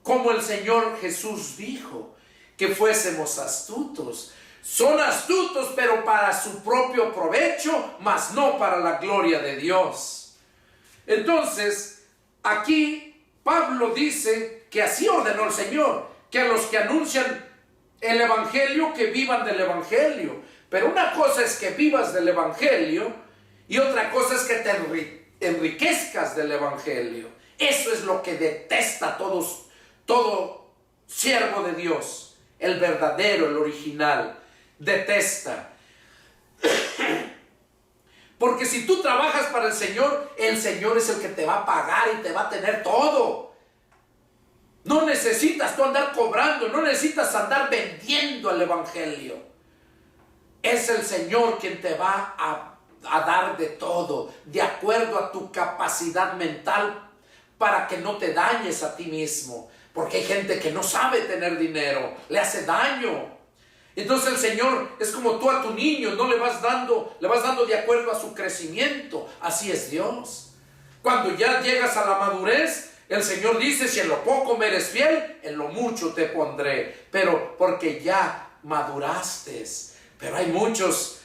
como el Señor Jesús dijo, que fuésemos astutos. Son astutos, pero para su propio provecho, mas no para la gloria de Dios. Entonces, aquí Pablo dice que así ordenó el Señor, que a los que anuncian el evangelio, que vivan del evangelio. Pero una cosa es que vivas del evangelio y otra cosa es que te enriquezcas del evangelio. Eso es lo que detesta todo siervo de Dios, el verdadero, el original. Detesta. Porque si tú trabajas para el Señor es el que te va a pagar y te va a tener todo. No necesitas tú andar cobrando, no necesitas andar vendiendo el evangelio. Es el Señor quien te va a dar de todo, de acuerdo a tu capacidad mental, para que no te dañes a ti mismo. Porque hay gente que no sabe tener dinero, le hace daño. Entonces el Señor es como tú a tu niño, no le vas dando de acuerdo a su crecimiento. Así es Dios. Cuando ya llegas a la madurez, el Señor dice: si en lo poco me eres fiel, en lo mucho te pondré. Pero porque ya maduraste. Pero hay muchos,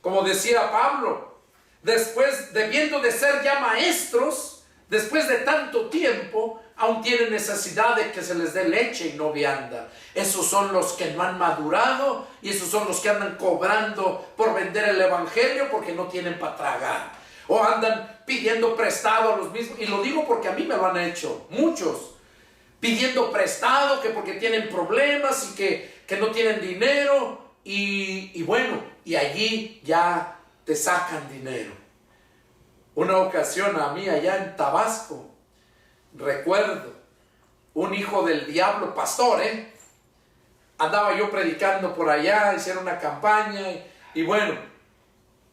como decía Pablo, después, debiendo de ser ya maestros, después de tanto tiempo, aún tienen necesidad de que se les dé leche y no vianda. Esos son los que no han madurado y esos son los que andan cobrando por vender el evangelio porque no tienen para tragar. O andan pidiendo prestado a los mismos. Y lo digo porque a mí me lo han hecho muchos. Pidiendo prestado, que porque tienen problemas y que no tienen dinero. Y bueno, y allí ya te sacan dinero. Una ocasión a mí allá en Tabasco, recuerdo, un hijo del diablo, pastor, andaba yo predicando por allá, hicieron una campaña y bueno,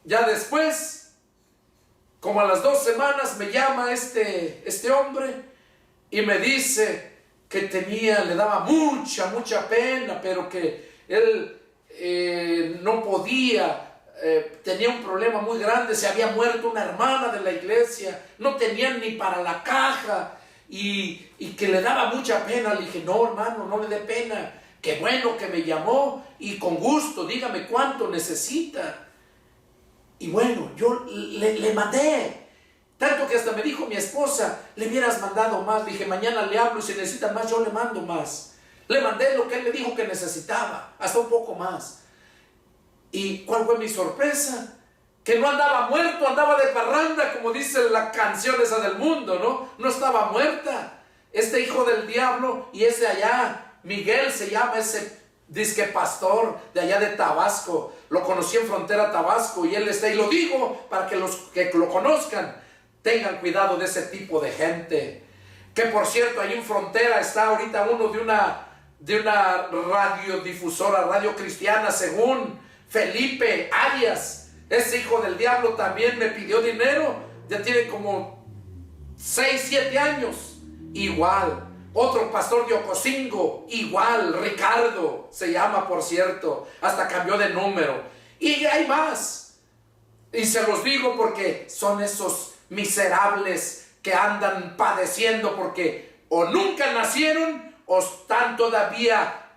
ya después, como a las 2 semanas, me llama este hombre y me dice que le daba mucha pena, pero que él no podía. Tenía un problema muy grande, se había muerto una hermana de la iglesia, no tenían ni para la caja y que le daba mucha pena. Le dije: no, hermano, no le dé pena, qué bueno que me llamó y con gusto, dígame cuánto necesita. Y bueno, yo le mandé, tanto que hasta me dijo mi esposa: le hubieras mandado más. Le dije: mañana le hablo y si necesita más yo le mando más. Le mandé lo que él me dijo que necesitaba, hasta un poco más. ¿Y cuál fue mi sorpresa? que no andaba muerto, andaba de parranda, como dice la canción esa del mundo, ¿no? No estaba muerta. Este hijo del diablo, y ese allá, Miguel se llama ese disque pastor de allá de Tabasco. Lo conocí en frontera Tabasco, y él está, y lo digo para que los que lo conozcan tengan cuidado de ese tipo de gente. Que por cierto, ahí en frontera está ahorita uno de una radiodifusora, radio cristiana, según Felipe Arias. Ese hijo del diablo también me pidió dinero, ya tiene como 6, 7 años, igual. Otro pastor de Ocosingo, igual, Ricardo se llama, por cierto, hasta cambió de número. Y hay más, y se los digo porque son esos miserables que andan padeciendo porque o nunca nacieron o están todavía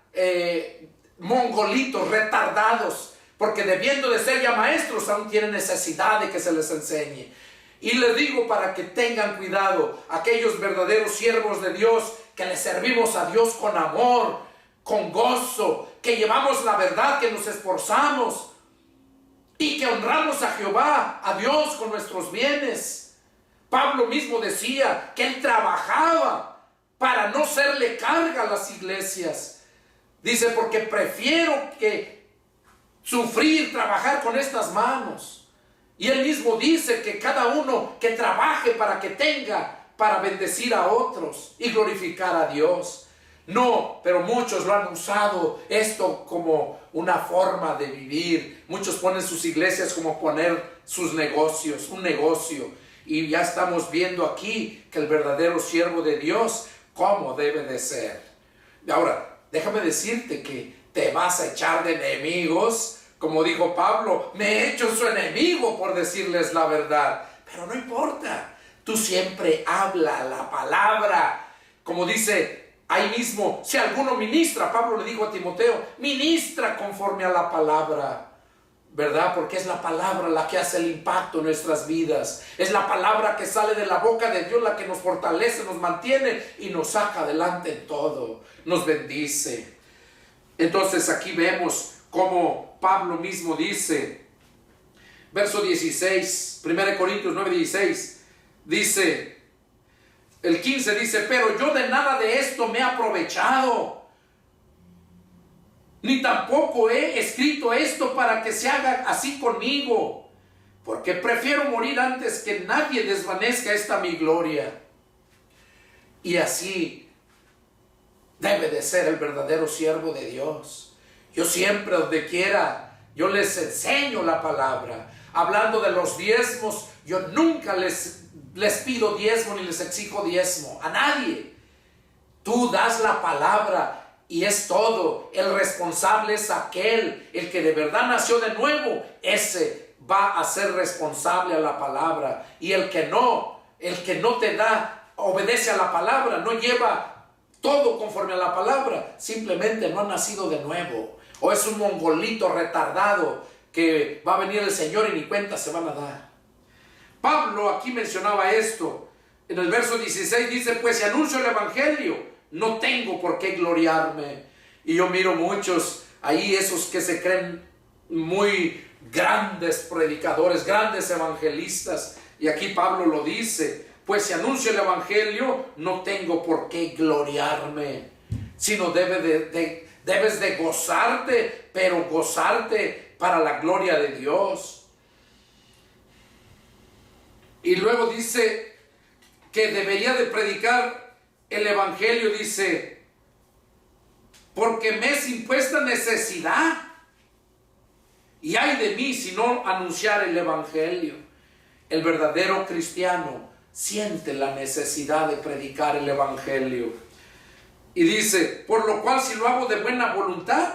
mongolitos, retardados, porque debiendo de ser ya maestros aún tienen necesidad de que se les enseñe. Y les digo para que tengan cuidado, aquellos verdaderos siervos de Dios, que le servimos a Dios con amor, con gozo, que llevamos la verdad, que nos esforzamos y que honramos a Jehová, a Dios con nuestros bienes. Pablo mismo decía que él trabajaba para no serle carga a las iglesias. Dice, porque prefiero que sufrir, trabajar con estas manos. Y él mismo dice que cada uno que trabaje para que tenga para bendecir a otros y glorificar a Dios. No, pero muchos lo han usado esto como una forma de vivir. Muchos ponen sus iglesias como poner sus negocios, un negocio. Y ya estamos viendo aquí que el verdadero siervo de Dios, ¿cómo debe de ser? Ahora, déjame decirte que te vas a echar de enemigos. Como dijo Pablo, me he hecho su enemigo por decirles la verdad. Pero no importa, tú siempre habla la palabra. Como dice ahí mismo, si alguno ministra, Pablo le dijo a Timoteo, ministra conforme a la palabra. ¿Verdad? Porque es la palabra la que hace el impacto en nuestras vidas. Es la palabra que sale de la boca de Dios la que nos fortalece, nos mantiene y nos saca adelante en todo. Nos bendice. Entonces aquí vemos como Pablo mismo dice, verso 16, 1 Corintios 9:16, dice, el 15 dice, pero yo de nada de esto me he aprovechado, ni tampoco he escrito esto para que se haga así conmigo, porque prefiero morir antes que nadie desvanezca esta mi gloria. Y así debe de ser el verdadero siervo de Dios. Yo siempre, donde quiera, yo les enseño la palabra. Hablando de los diezmos, yo nunca les pido diezmo ni les exijo diezmo a nadie. Tú das la palabra y es todo. El responsable es aquel, el que de verdad nació de nuevo. Ese va a ser responsable a la palabra. Y el que no te da, obedece a la palabra, no lleva todo conforme a la palabra, simplemente no ha nacido de nuevo. O es un mongolito retardado que va a venir el Señor y ni cuenta se van a dar. Pablo aquí mencionaba esto. En el verso 16 dice, pues si anuncio el evangelio, no tengo por qué gloriarme. Y yo miro muchos ahí, esos que se creen muy grandes predicadores, grandes evangelistas. Y aquí Pablo lo dice, pues si anuncio el evangelio, no tengo por qué gloriarme, sino debes de gozarte, pero gozarte para la gloria de Dios. Y luego dice que debería de predicar el evangelio, dice, porque me es impuesta necesidad, y ay de mí si no anunciar el evangelio. El verdadero cristiano siente la necesidad de predicar el evangelio. Y dice, por lo cual si lo hago de buena voluntad,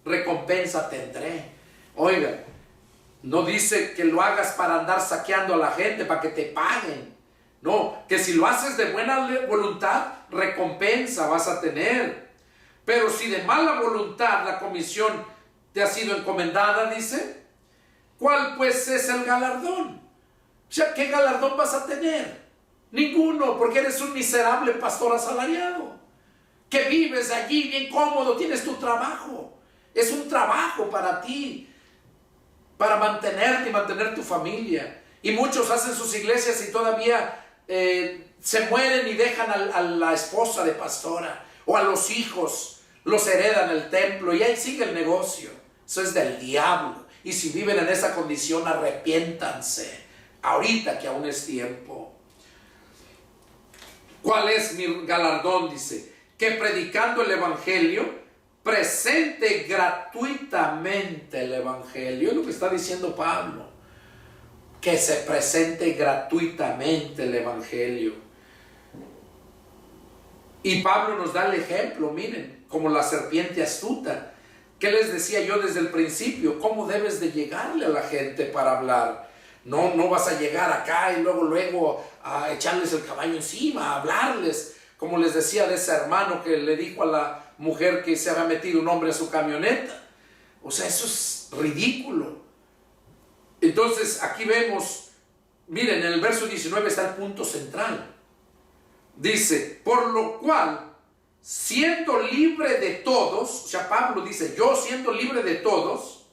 recompensa tendré. Oiga, no dice que lo hagas para andar saqueando a la gente, para que te paguen. No, que si lo haces de buena voluntad, recompensa vas a tener. Pero si de mala voluntad la comisión te ha sido encomendada, dice, ¿cuál pues es el galardón? O sea, ¿qué galardón vas a tener? Ninguno, porque eres un miserable pastor asalariado, que vives allí bien cómodo, tienes tu trabajo, es un trabajo para ti. para mantenerte y mantener tu familia. Y muchos hacen sus iglesias y todavía se mueren y dejan a la esposa de pastora o a los hijos, los heredan el templo y ahí sigue el negocio. Eso es del diablo. Y si viven en esa condición, arrepiéntanse ahorita que aún es tiempo. ¿Cuál es mi galardón? Dice, que predicando el evangelio, presente gratuitamente el evangelio. Es lo que está diciendo Pablo. Que se presente gratuitamente el evangelio. Y Pablo nos da el ejemplo, miren, como la serpiente astuta. ¿Qué les decía yo desde el principio? ¿Cómo debes de llegarle a la gente para hablar? No vas a llegar acá y luego a echarles el caballo encima, a hablarles. Como les decía de ese hermano que le dijo a la mujer que se había metido un hombre a su camioneta. O sea, eso es ridículo. Entonces aquí vemos, miren, en el verso 19 está el punto central. Dice, por lo cual, siendo libre de todos, o sea, Pablo dice, yo siendo libre de todos,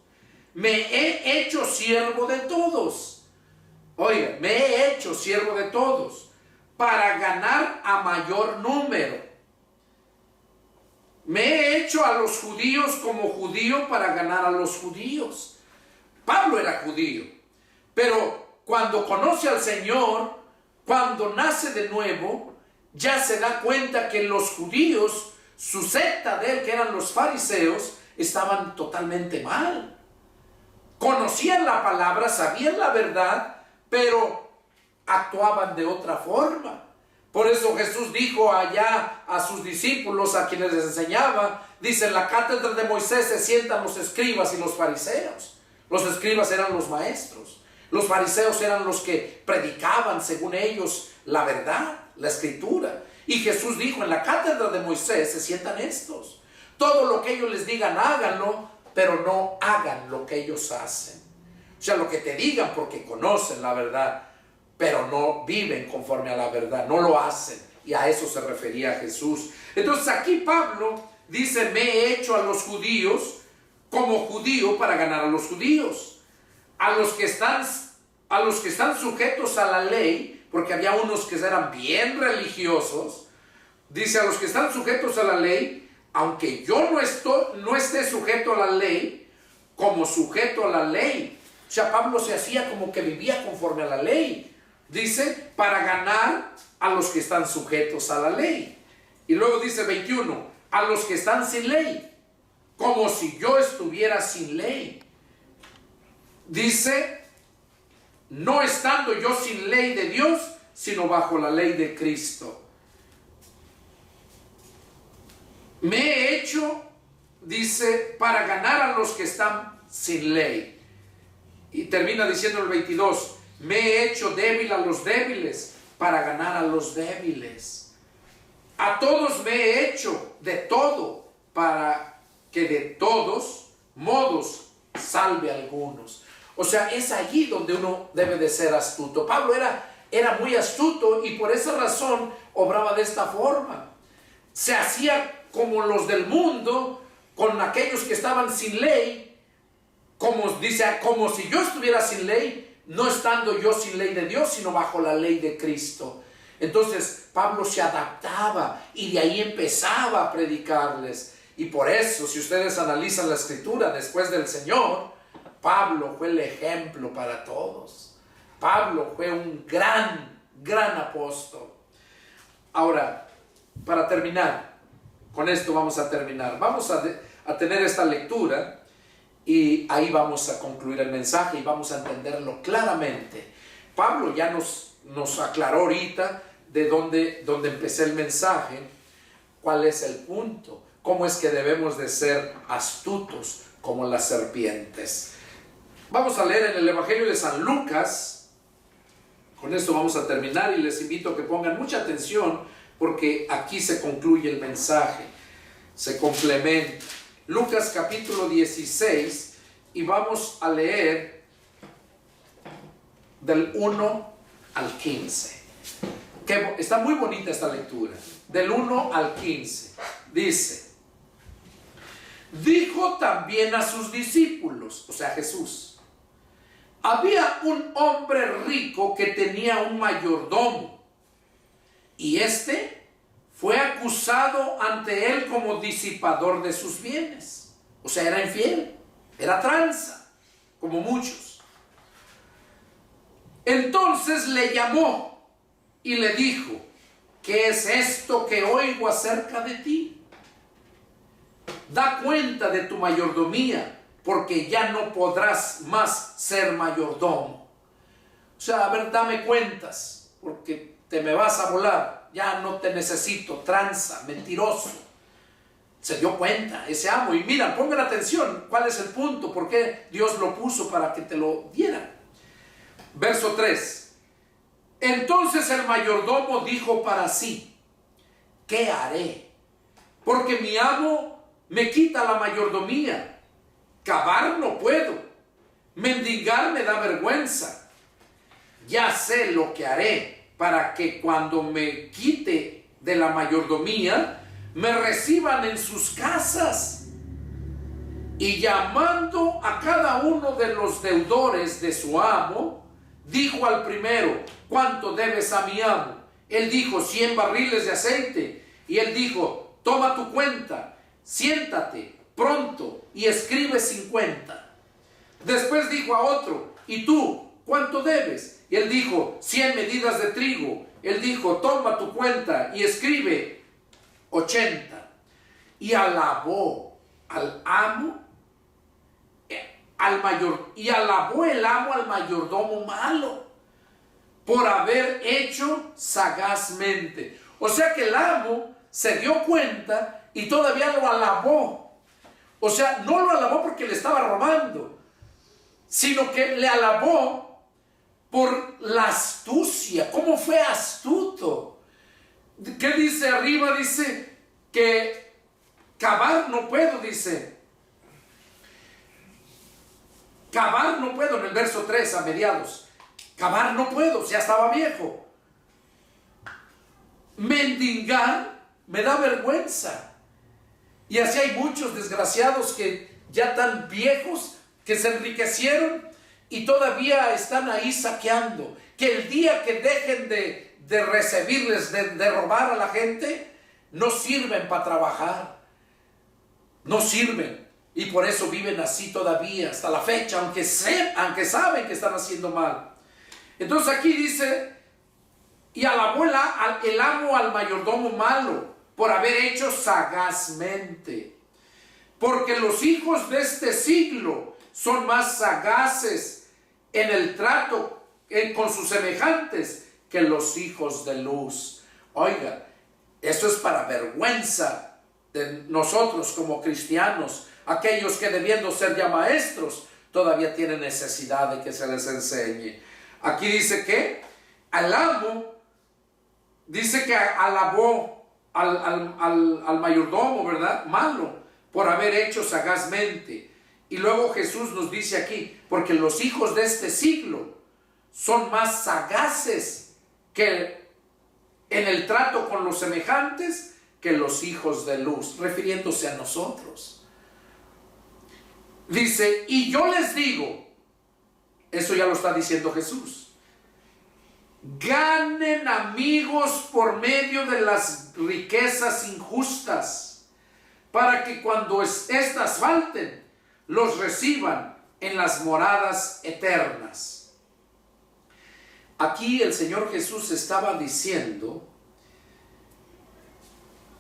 me he hecho siervo de todos. Oiga, me he hecho siervo de todos para ganar a mayor número. Me he hecho a los judíos como judío para ganar a los judíos. Pablo era judío, pero cuando conoce al Señor, cuando nace de nuevo, ya se da cuenta que los judíos, su secta de él, que eran los fariseos, estaban totalmente mal. Conocían la palabra, sabían la verdad, pero actuaban de otra forma. Por eso Jesús dijo allá a sus discípulos, a quienes les enseñaba, dice, en la cátedra de Moisés se sientan los escribas y los fariseos. Los escribas eran los maestros. Los fariseos eran los que predicaban, según ellos, la verdad, la escritura. Y Jesús dijo, en la cátedra de Moisés se sientan estos. Todo lo que ellos les digan, háganlo, pero no hagan lo que ellos hacen. O sea, lo que te digan porque conocen la verdad, pero no viven conforme a la verdad, no lo hacen. Y a eso se refería Jesús. Entonces aquí Pablo dice, me he hecho a los judíos como judío para ganar a los judíos, a los que están sujetos a la ley, porque había unos que eran bien religiosos. Dice, a los que están sujetos a la ley, aunque yo no esté sujeto a la ley, como sujeto a la ley. O sea, Pablo se hacía como que vivía conforme a la ley. Dice, para ganar a los que están sujetos a la ley. Y luego dice 21, a los que están sin ley, como si yo estuviera sin ley. Dice, no estando yo sin ley de Dios, sino bajo la ley de Cristo. Me he hecho, dice, para ganar a los que están sin ley. Y termina diciendo el 22, me he hecho débil a los débiles, para ganar a los débiles. A todos me he hecho de todo, para que de todos modos salve a algunos. O sea, es allí donde uno debe de ser astuto. Pablo era muy astuto y por esa razón obraba de esta forma. Se hacía como los del mundo, con aquellos que estaban sin ley, como dice, como si yo estuviera sin ley, no estando yo sin ley de Dios, sino bajo la ley de Cristo. Entonces Pablo se adaptaba y de ahí empezaba a predicarles. Y por eso, si ustedes analizan la escritura después del Señor, Pablo fue el ejemplo para todos. Pablo fue un gran apóstol. Ahora, para terminar, con esto vamos a terminar. Vamos a tener esta lectura y ahí vamos a concluir el mensaje y vamos a entenderlo claramente. Pablo ya nos aclaró ahorita de dónde empecé el mensaje, cuál es el punto. Cómo es que debemos de ser astutos como las serpientes. Vamos a leer en el Evangelio de San Lucas. Con esto vamos a terminar y les invito a que pongan mucha atención porque aquí se concluye el mensaje, se complementa. Lucas capítulo 16 y vamos a leer del 1 al 15. Que está muy bonita esta lectura. Del 1 al 15. Dice, dijo también a sus discípulos, o sea Jesús, Había un hombre rico que tenía un mayordomo, y este fue acusado ante él como disipador de sus bienes. O sea, era infiel, era tranza, como muchos. Entonces le llamó y le dijo: ¿qué es esto que oigo acerca de ti? Da cuenta de tu mayordomía, porque ya no podrás más ser mayordomo. O sea, a ver, dame cuentas, porque te me vas a volar. Ya no te necesito, tranza, mentiroso. Se dio cuenta ese amo. Y mira, pongan atención, ¿cuál es el punto? ¿Por qué Dios lo puso para que te lo diera? Verso 3. Entonces el mayordomo dijo para sí: ¿qué haré? Porque mi amo me quita la mayordomía. Cavar no puedo, mendigar me da vergüenza. Ya sé lo que haré para que cuando me quite de la mayordomía, me reciban en sus casas. Y llamando a cada uno de los deudores de su amo, dijo al primero: ¿cuánto debes a mi amo? Él dijo: 100 barriles de aceite. Y él dijo: toma tu cuenta, siéntate pronto y escribe 50. Después dijo a otro: ¿y tú cuánto debes? Y él dijo: 100 medidas de trigo. Él dijo: toma tu cuenta y escribe 80. Y alabó al amo, alabó el amo al mayordomo malo por haber hecho sagazmente. O sea que el amo se dio cuenta y todavía lo alabó. O sea, no lo alabó porque le estaba robando, sino que le alabó por la astucia. ¿Cómo fue astuto? ¿Qué dice arriba? Dice que cavar no puedo, dice. Cavar no puedo, en el verso 3 a mediados. Cavar no puedo, ya estaba viejo. Mendigar me da vergüenza. Y así hay muchos desgraciados que ya están viejos, que se enriquecieron y todavía están ahí saqueando. Que el día que dejen de recibirles, de robar a la gente, no sirven para trabajar. No sirven. Y por eso viven así todavía, hasta la fecha, aunque saben que están haciendo mal. Entonces aquí dice: y alabó el amo al mayordomo malo por haber hecho sagazmente. Porque los hijos de este siglo son más sagaces en el trato con sus semejantes que los hijos de luz. Oiga, eso es para vergüenza de nosotros como cristianos, aquellos que debiendo ser ya maestros, todavía tienen necesidad de que se les enseñe. Aquí dice que al amo, dice que alabó al mayordomo, ¿verdad? Malo, por haber hecho sagazmente. Y luego Jesús nos dice aquí: porque los hijos de este siglo son más sagaces que en el trato con los semejantes que los hijos de luz, refiriéndose a nosotros. Dice: y yo les digo, eso ya lo está diciendo Jesús, ganen amigos por medio de las riquezas injustas, para que cuando éstas falten, los reciban en las moradas eternas. Aquí el Señor Jesús estaba diciendo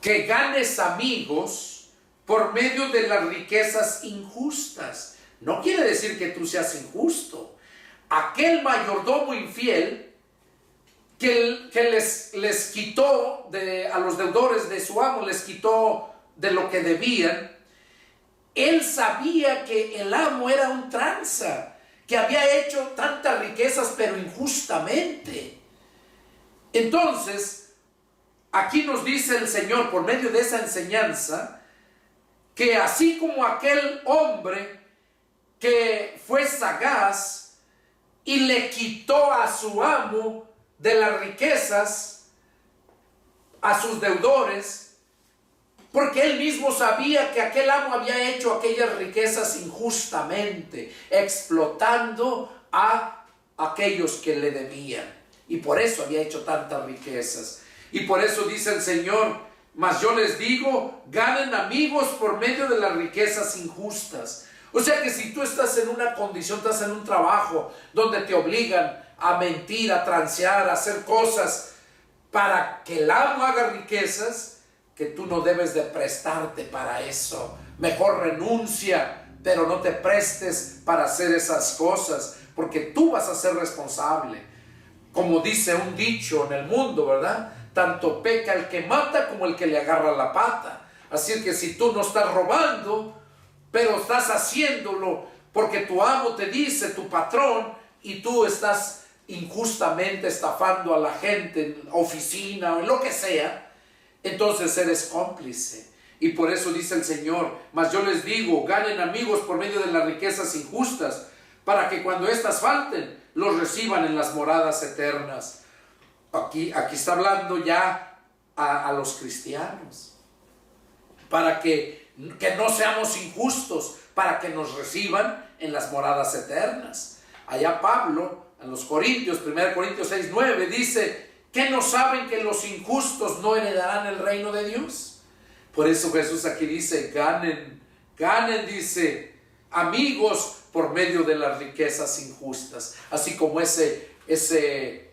que ganes amigos por medio de las riquezas injustas. No quiere decir que tú seas injusto. Aquel mayordomo infiel que les quitó a los deudores de su amo, les quitó de lo que debían. Él sabía que el amo era un tranza, que había hecho tantas riquezas pero injustamente. Entonces, aquí nos dice el Señor por medio de esa enseñanza, que así como aquel hombre que fue sagaz y le quitó a su amo de las riquezas, a sus deudores, porque él mismo sabía que aquel amo había hecho aquellas riquezas injustamente, explotando a aquellos que le debían. Y por eso había hecho tantas riquezas. Y por eso dice el Señor: mas yo les digo, ganen amigos por medio de las riquezas injustas. O sea que si tú estás en una condición, estás en un trabajo donde te obligan a mentir, a transear, a hacer cosas para que el amo haga riquezas, que tú no debes de prestarte para eso. Mejor renuncia, pero no te prestes para hacer esas cosas, porque tú vas a ser responsable. Como dice un dicho en el mundo, ¿verdad? Tanto peca el que mata como el que le agarra la pata. Así que si tú no estás robando, pero estás haciéndolo porque tu amo te dice, tu patrón, y tú estás injustamente estafando a la gente en oficina o en lo que sea, entonces eres cómplice. Y por eso dice el Señor: mas yo les digo, ganen amigos por medio de las riquezas injustas, para que cuando éstas falten, los reciban en las moradas eternas. Aquí está hablando ya a los cristianos, para que no seamos injustos, para que nos reciban en las moradas eternas. Allá Pablo, en los Corintios, 1 Corintios 6:9, dice: ¿qué no saben que los injustos no heredarán el reino de Dios? Por eso Jesús aquí dice: ganen, dice, amigos por medio de las riquezas injustas. Así como ese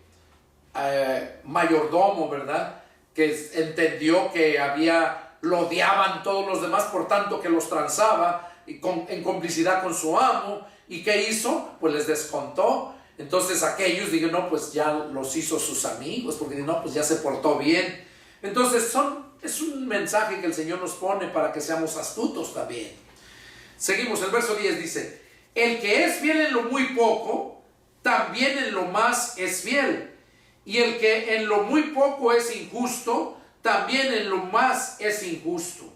mayordomo, ¿verdad?, que entendió que lo odiaban todos los demás, por tanto que los transaba en complicidad con su amo. ¿Y qué hizo? Pues les descontó. Entonces aquellos digan: no, pues ya los hizo sus amigos, porque no, pues ya se portó bien. Entonces es un mensaje que el Señor nos pone para que seamos astutos también. Seguimos, el verso 10 dice: el que es fiel en lo muy poco, también en lo más es fiel. Y el que en lo muy poco es injusto, también en lo más es injusto.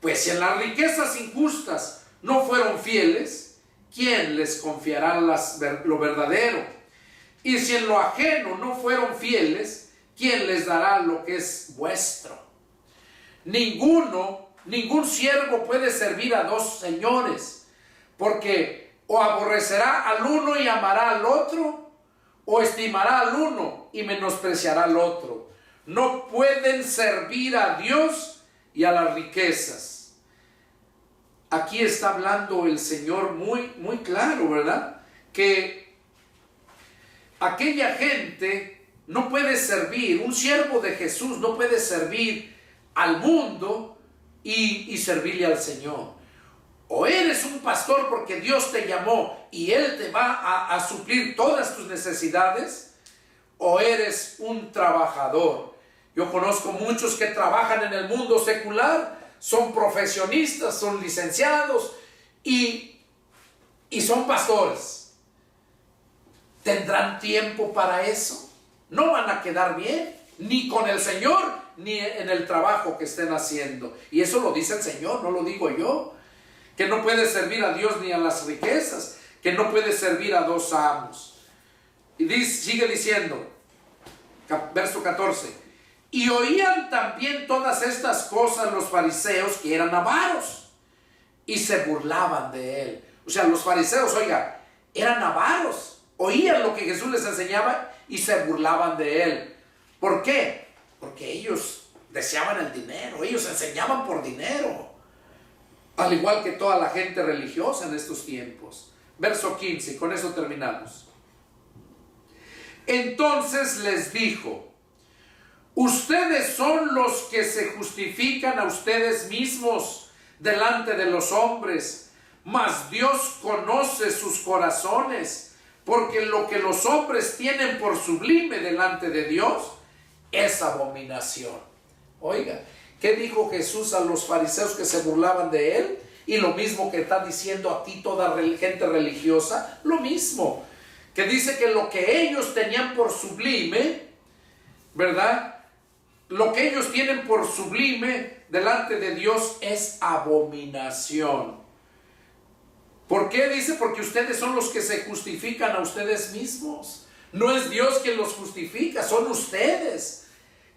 Pues si en las riquezas injustas no fueron fieles, ¿quién les confiará lo verdadero? Y si en lo ajeno no fueron fieles, ¿quién les dará lo que es vuestro? Ningún siervo puede servir a dos señores, porque o aborrecerá al uno y amará al otro, o estimará al uno y menospreciará al otro. No pueden servir a Dios y a las riquezas. Aquí está hablando el Señor muy, muy claro, ¿verdad? Que aquella gente no puede servir, un siervo de Jesús no puede servir al mundo y servirle al Señor. O eres un pastor porque Dios te llamó y Él te va a suplir todas tus necesidades, o eres un trabajador. Yo conozco muchos que trabajan en el mundo secular, son profesionistas, son licenciados y son pastores. ¿Tendrán tiempo para eso? No van a quedar bien, ni con el Señor, ni en el trabajo que estén haciendo. Y eso lo dice el Señor, no lo digo yo. Que no puede servir a Dios ni a las riquezas, que no puede servir a dos amos. Y sigue diciendo, verso 14: y oían también todas estas cosas los fariseos, que eran avaros, y se burlaban de él. O sea, los fariseos, oiga, eran avaros, oían lo que Jesús les enseñaba y se burlaban de él. ¿Por qué? Porque ellos deseaban el dinero, ellos enseñaban por dinero, al igual que toda la gente religiosa en estos tiempos. Verso 15, y con eso terminamos. Entonces les dijo: ustedes son los que se justifican a ustedes mismos delante de los hombres, mas Dios conoce sus corazones, porque lo que los hombres tienen por sublime delante de Dios es abominación. Oiga, ¿qué dijo Jesús a los fariseos que se burlaban de él? Y lo mismo que está diciendo a ti toda gente religiosa, lo mismo. Que dice que lo que ellos tenían por sublime, ¿verdad? Lo que ellos tienen por sublime delante de Dios es abominación. ¿Por qué? Dice: porque ustedes son los que se justifican a ustedes mismos. No es Dios quien los justifica, son ustedes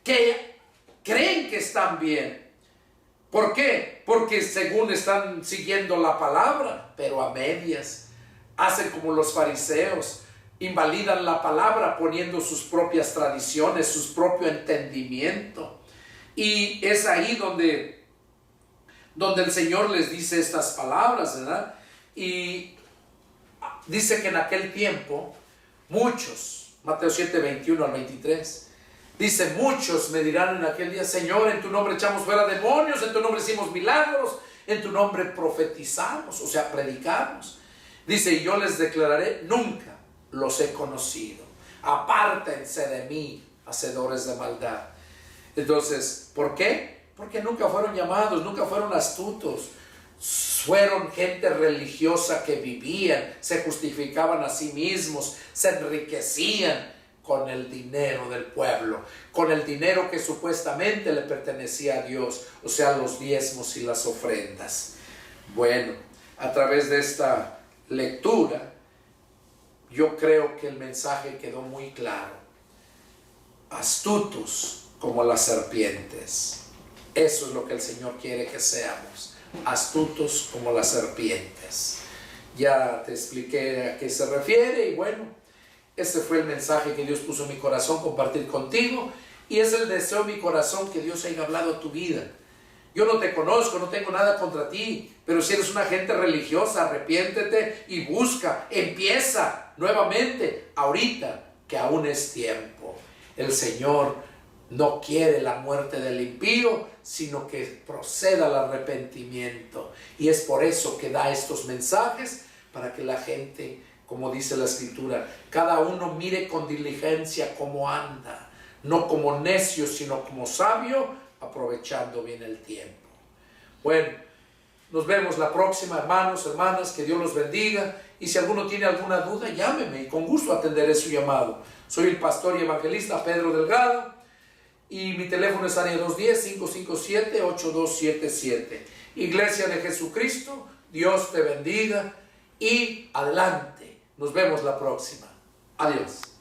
que creen que están bien. ¿Por qué? Porque según están siguiendo la palabra, pero a medias. hacen como los fariseos, invalidan la palabra poniendo sus propias tradiciones, su propio entendimiento. Y es ahí donde el Señor les dice estas palabras, ¿verdad? Y dice que en aquel tiempo muchos, Mateo 7, 21 al 23, dice: muchos me dirán en aquel día: Señor, en tu nombre echamos fuera demonios, en tu nombre hicimos milagros, en tu nombre profetizamos, o sea, predicamos. Dice: y yo les declararé, nunca los he conocido, apártense de mí, hacedores de maldad. Entonces, ¿por qué? Porque nunca fueron llamados, nunca fueron astutos. Fueron gente religiosa que vivían, se justificaban a sí mismos, se enriquecían con el dinero del pueblo, con el dinero que supuestamente le pertenecía a Dios, o sea, los diezmos y las ofrendas. Bueno, a través de esta lectura, yo creo que el mensaje quedó muy claro. Astutos como las serpientes. Eso es lo que el Señor quiere que seamos. Astutos como las serpientes. Ya te expliqué a qué se refiere y bueno, este fue el mensaje que Dios puso en mi corazón compartir contigo, y es el deseo de mi corazón que Dios haya hablado a tu vida. Yo no te conozco, no tengo nada contra ti, pero si eres una gente religiosa, arrepiéntete y busca, empieza nuevamente ahorita que aún es tiempo. El Señor no quiere la muerte del impío, sino que proceda al arrepentimiento. Y es por eso que da estos mensajes, para que la gente, como dice la Escritura, cada uno mire con diligencia cómo anda, no como necio, sino como sabio, aprovechando bien el tiempo. Bueno, nos vemos la próxima, hermanos, hermanas, que Dios los bendiga. Y si alguno tiene alguna duda, llámeme y con gusto atenderé su llamado. Soy el pastor y evangelista Pedro Delgado, y mi teléfono es área 210-557-8277. Iglesia de Jesucristo, Dios te bendiga y adelante. Nos vemos la próxima. Adiós.